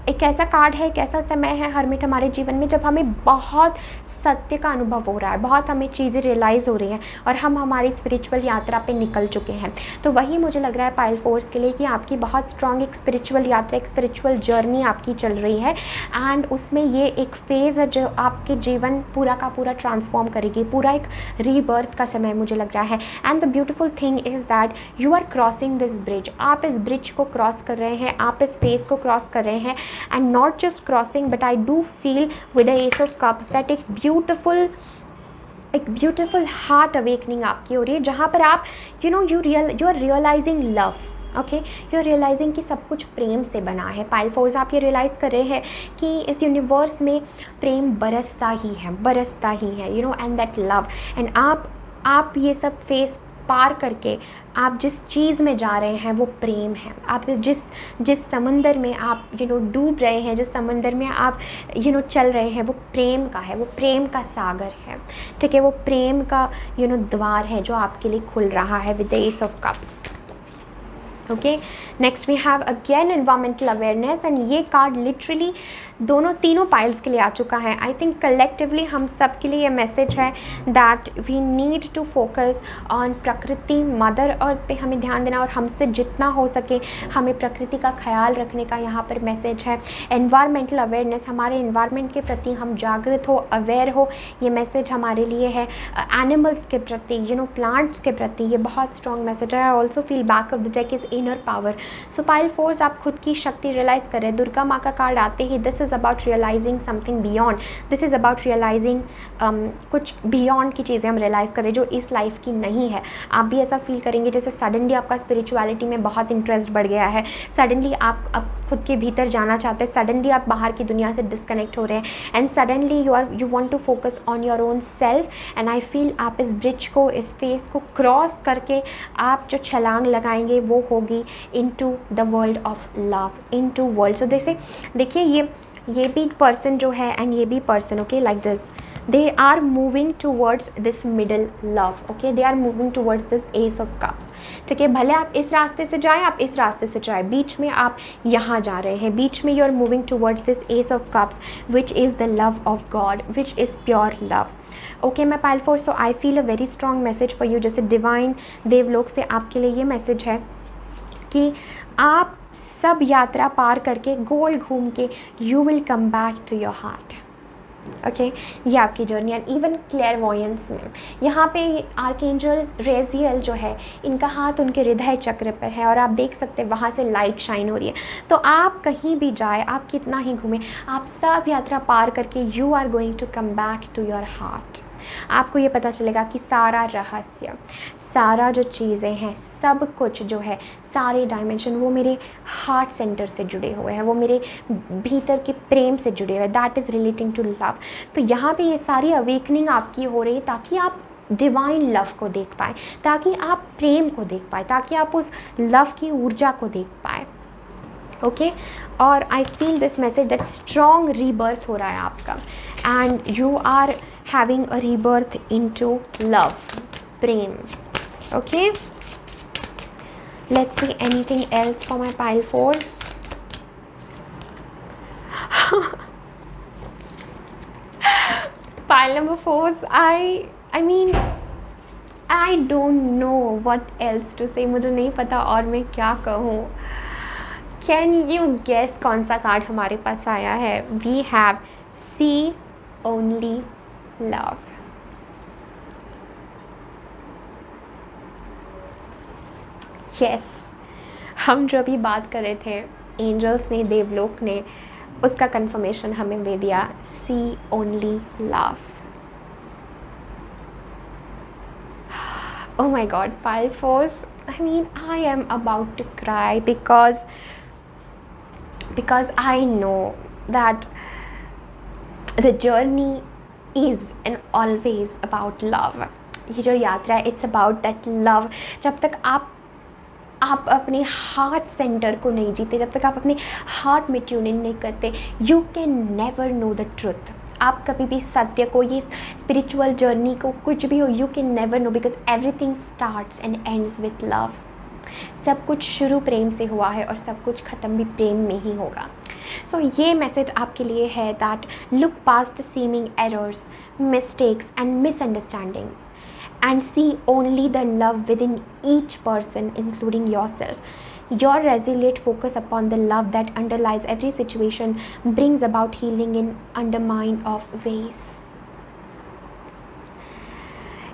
एक ऐसा कार्ड है, एक ऐसा समय है हर्मिट हमारे जीवन में जब हमें बहुत सत्य का अनुभव हो रहा है, बहुत हमें चीज़ें रियलाइज़ हो रही हैं और हम हमारी स्पिरिचुअल यात्रा पे निकल चुके हैं। तो वही मुझे लग रहा है पाइल 4 के लिए कि आपकी बहुत स्ट्रॉन्ग एक स्पिरिचुअल यात्रा, एक स्पिरिचुअल जर्नी आपकी चल रही है एंड उसमें ये एक फेज़ है जो आपके जीवन पूरा का पूरा ट्रांसफॉर्म करेगी, पूरा एक रीबर्थ का समय मुझे लग रहा है। And the beautiful thing is that you are crossing this bridge, आप इस ब्रिज को क्रॉस कर रहे हैं, आप इस फेस को क्रॉस कर रहे हैं and not just crossing but I do feel with the ace of cups that एक beautiful heart awakening आपकी हो रही है जहाँ पर आप you are realizing love, okay, you are realizing कि सब कुछ प्रेम से बना है। पाइल 4 आप ये रियलाइज़ कर रहे हैं कि इस यूनिवर्स में प्रेम बरसता ही है एंड दैट लव एंड आप ये सब फेस पार करके आप जिस चीज़ में जा रहे हैं वो प्रेम है। आप जिस समंदर में आप डूब रहे हैं, जिस समंदर में आप चल रहे हैं वो प्रेम का है, वो प्रेम का सागर है। ठीक है, वो प्रेम का द्वार है जो आपके लिए खुल रहा है with the ace of cups. Okay, next we have again environmental awareness and ये कार्ड लिटरली तीनों पाइल्स के लिए आ चुका है। आई थिंक कलेक्टिवली हम सब के लिए ये मैसेज है that we need to focus on प्रकृति, मदर अर्थ पे हमें ध्यान देना और हमसे जितना हो सके हमें प्रकृति का ख्याल रखने का यहाँ पर मैसेज है। एनवायरमेंटल अवेयरनेस, हमारे एनवायरनमेंट के प्रति हम जागृत हो, अवेयर हो, ये मैसेज हमारे लिए है। एनिमल्स के प्रति, प्लांट्स के प्रति ये बहुत स्ट्रॉन्ग मैसेज है। आई also feel back of the deck is inner power. So pile 4 आप खुद की शक्ति रियलाइज़ करें। दुर्गा माँ का कार्ड आते ही this is about realising something beyond, this is about realising कुछ बियॉन्ड की चीज़ें हम रियलाइज़ करें जो इस लाइफ की नहीं है। आप भी ऐसा फील करेंगे जैसे सडनली आपका स्पिरिचुअलिटी में बहुत इंटरेस्ट बढ़ गया है, सडनली आप अब खुद के भीतर जाना चाहते हैं, सडनली आप बाहर की दुनिया से डिस्कनेक्ट हो रहे हैं and suddenly you want to focus on your own self and I feel आप इस ब्रिज को, इस फेस को क्रॉस करके आप जो छलांग लगाएंगे वो होगी into the world of love, into world. So जैसे देखिए ये भी पर्सन जो है एंड ये भी person, okay, like this, they are moving towards this middle love, okay, they are moving towards this ace of cups, ठीक है। भले आप इस रास्ते से जाएं, आप इस रास्ते से जाएं, बीच में आप यहाँ जा रहे हैं, बीच में you are moving towards this ace of cups which is the love of God, which is pure love, okay मैं pile four. So I feel a very strong message for you. जैसे डिवाइन देवलोक से आपके लिए ये मैसेज है कि आप सब यात्रा पार करके गोल घूम के you will come back to your heart, okay ये आपकी जर्नी। एंड इवन क्लेयरवॉयंस में यहाँ पे आर्कएंजल रेजियल जो है, इनका हाथ उनके हृदय चक्र पर है और आप देख सकते हैं वहाँ से लाइट शाइन हो रही है। तो आप कहीं भी जाए, आप कितना ही घूमें, आप सब यात्रा पार करके you are going to come back to your heart. आपको ये पता चलेगा कि सारा रहस्य, सारा जो चीज़ें हैं, सब कुछ जो है, सारे डायमेंशन वो मेरे हार्ट सेंटर से जुड़े हुए हैं, वो मेरे भीतर के प्रेम से जुड़े हुए हैं, that is relating to love. तो यहाँ पे ये सारी अवेकनिंग आपकी हो रही है ताकि आप डिवाइन लव को देख पाएँ, ताकि आप प्रेम को देख पाएँ, ताकि आप उस लव की ऊर्जा को देख पाएँ, ओके। और I feel this message that strong rebirth हो रहा है आपका and you are having a rebirth into love, प्रेम, okay, let's see anything else for my pile fours. Pile number fours, I mean I don't know what else to say, मुझे नहीं पता और मैं क्या कहूँ। Can you guess कौन सा कार्ड हमारे पास आया है? We have see only love. Yes हम जो अभी बात कर रहे थे, एंजल्स ने, देवलोक ने, उसका कंफर्मेशन हमें दे दिया, see only love. Oh my God, pile fours, I mean I am about to cry because I know that the journey is and always about love. ये जो यात्रा है, it's about that love। जब तक आप अपने हार्ट सेंटर को नहीं जीते, जब तक आप अपने हार्ट में ट्यून इन नहीं करते, you can never know the truth. आप कभी भी सत्य को, ये स्पिरिचुअल जर्नी को, कुछ भी हो, you can never know because everything starts and ends with love. सब कुछ शुरू प्रेम से हुआ है और सब कुछ ख़त्म भी प्रेम में ही होगा। सो ये मैसेज आपके लिए है that look past the seeming errors, mistakes and misunderstandings and see only the love within each person, including yourself. Your resolute focus upon the love that underlies every situation brings about healing in undermined of ways.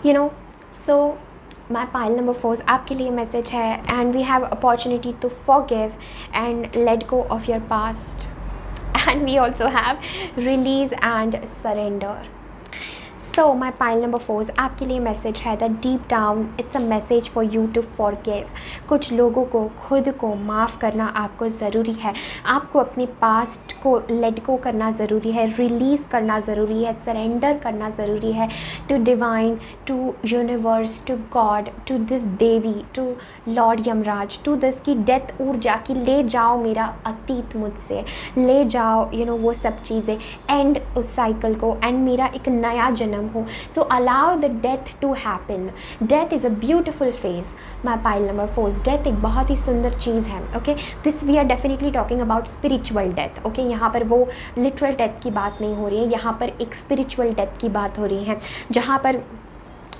You know, so my pile number 4 आपके लिए मैसेज है and we have opportunity to forgive and let go of your past, and we also have release and surrender. So my pile number 4 आपके लिए मैसेज है that deep down it's a message for you to forgive. कुछ लोगों को, खुद को माफ़ करना आपको ज़रूरी है। आपको अपने पास्ट को लेट गो करना ज़रूरी है, रिलीज़ करना ज़रूरी है, सरेंडर करना ज़रूरी है to divine, to universe, to God, to this devi, to Lord Yamraj, to this की डेथ ऊर्जा की ले जाओ मेरा अतीत मुझसे, ले जाओ वो सब चीज़ें, एंड उस साइकिल को, एंड मेरा एक नया जन्म हो। So allow the death to happen. Death is a beautiful phase. My pile number 4, death एक बहुत ही सुंदर चीज़ है, okay? This we are definitely talking about spiritual death, okay? यहाँ पर वो literal death की बात नहीं हो रही है, यहाँ पर एक spiritual death की बात हो रही है, जहाँ पर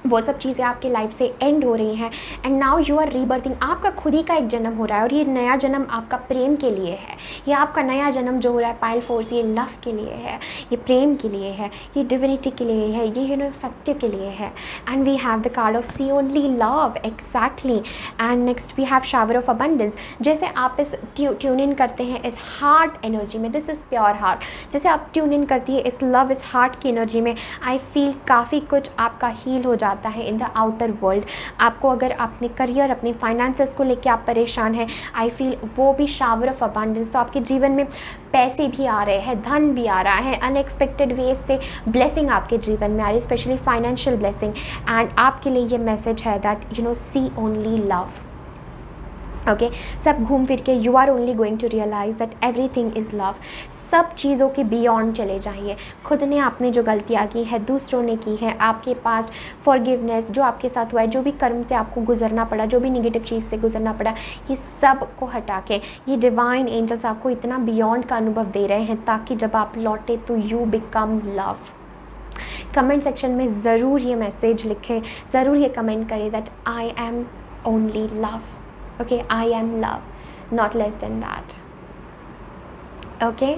वो सब चीज़ें आपके लाइफ से एंड हो रही हैं and now you are rebirthing. आपका खुद ही का एक जन्म हो रहा है और ये नया जन्म आपका प्रेम के लिए है। ये आपका नया जन्म जो हो रहा है पाइल फोर्स, ये लव के लिए है, ये प्रेम के लिए है, ये डिविनिटी के लिए है, ये सत्य के लिए है। And we have the card of see only love, exactly. And next we have shower of abundance. जैसे आप इस ट्यून इन करते हैं इस हार्ट एनर्जी में, दिस इज़ प्योर हार्ट, जैसे आप ट्यून इन करती है इस लव, इस हार्ट की एनर्जी में, आई फील काफ़ी कुछ आपका हील हो जाता जाता है इन द आउटर वर्ल्ड। आपको अगर अपने करियर, अपने फाइनेंसेस को लेके आप परेशान हैं, आई फील वो भी शावर ऑफ अबंडेंस। तो आपके जीवन में पैसे भी आ रहे हैं, धन भी आ रहा है, अनएक्सपेक्टेड वेज से ब्लेसिंग आपके जीवन में आ रही है, स्पेशली फाइनेंशियल ब्लेसिंग। एंड आपके लिए ये मैसेज है that you know see only love. Okay, सब घूम फिर के you are only going to realize that everything is love. सब चीज़ों के बियॉन्ड चले जाइए। खुद ने आपने जो गलतियाँ की हैं, दूसरों ने की है, आपके पास फॉरगिवनेस जो आपके साथ हुआ है, जो भी कर्म से आपको गुजरना पड़ा, जो भी निगेटिव चीज़ से गुजरना पड़ा, ये सब को हटा के ये डिवाइन एंजल्स आपको इतना बियॉन्ड का अनुभव दे रहे हैं ताकि जब आप लौटे तो you become love. Comment section में ज़रूर ये मैसेज लिखें, ज़रूर ये कमेंट करें that I am only love. Okay, I am love, not less than that. Okay,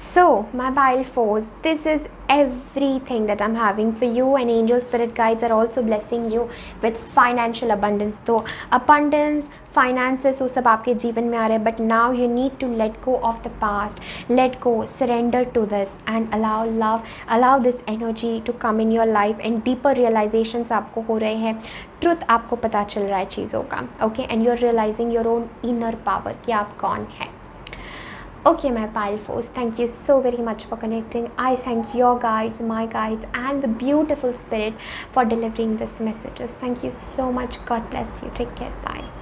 so my bile force, this is everything that I'm having for you, and angel spirit guides are also blessing you with financial abundance. तो abundance, finances वो सब आपके जीवन में आ रहे हैं, but now you need to let go of the past, let go, surrender to this and allow love, allow this energy to come in your life, and deeper realizations आपको हो रहे हैं, truth आपको पता चल रहा है चीज़ों का। Okay, and you're realizing your own inner power कि आप कौन है। Okay, my pile force, thank you so very much for connecting. I thank your guides, my guides, and the beautiful spirit for delivering this messages. Thank you so much. God bless you. Take care. Bye.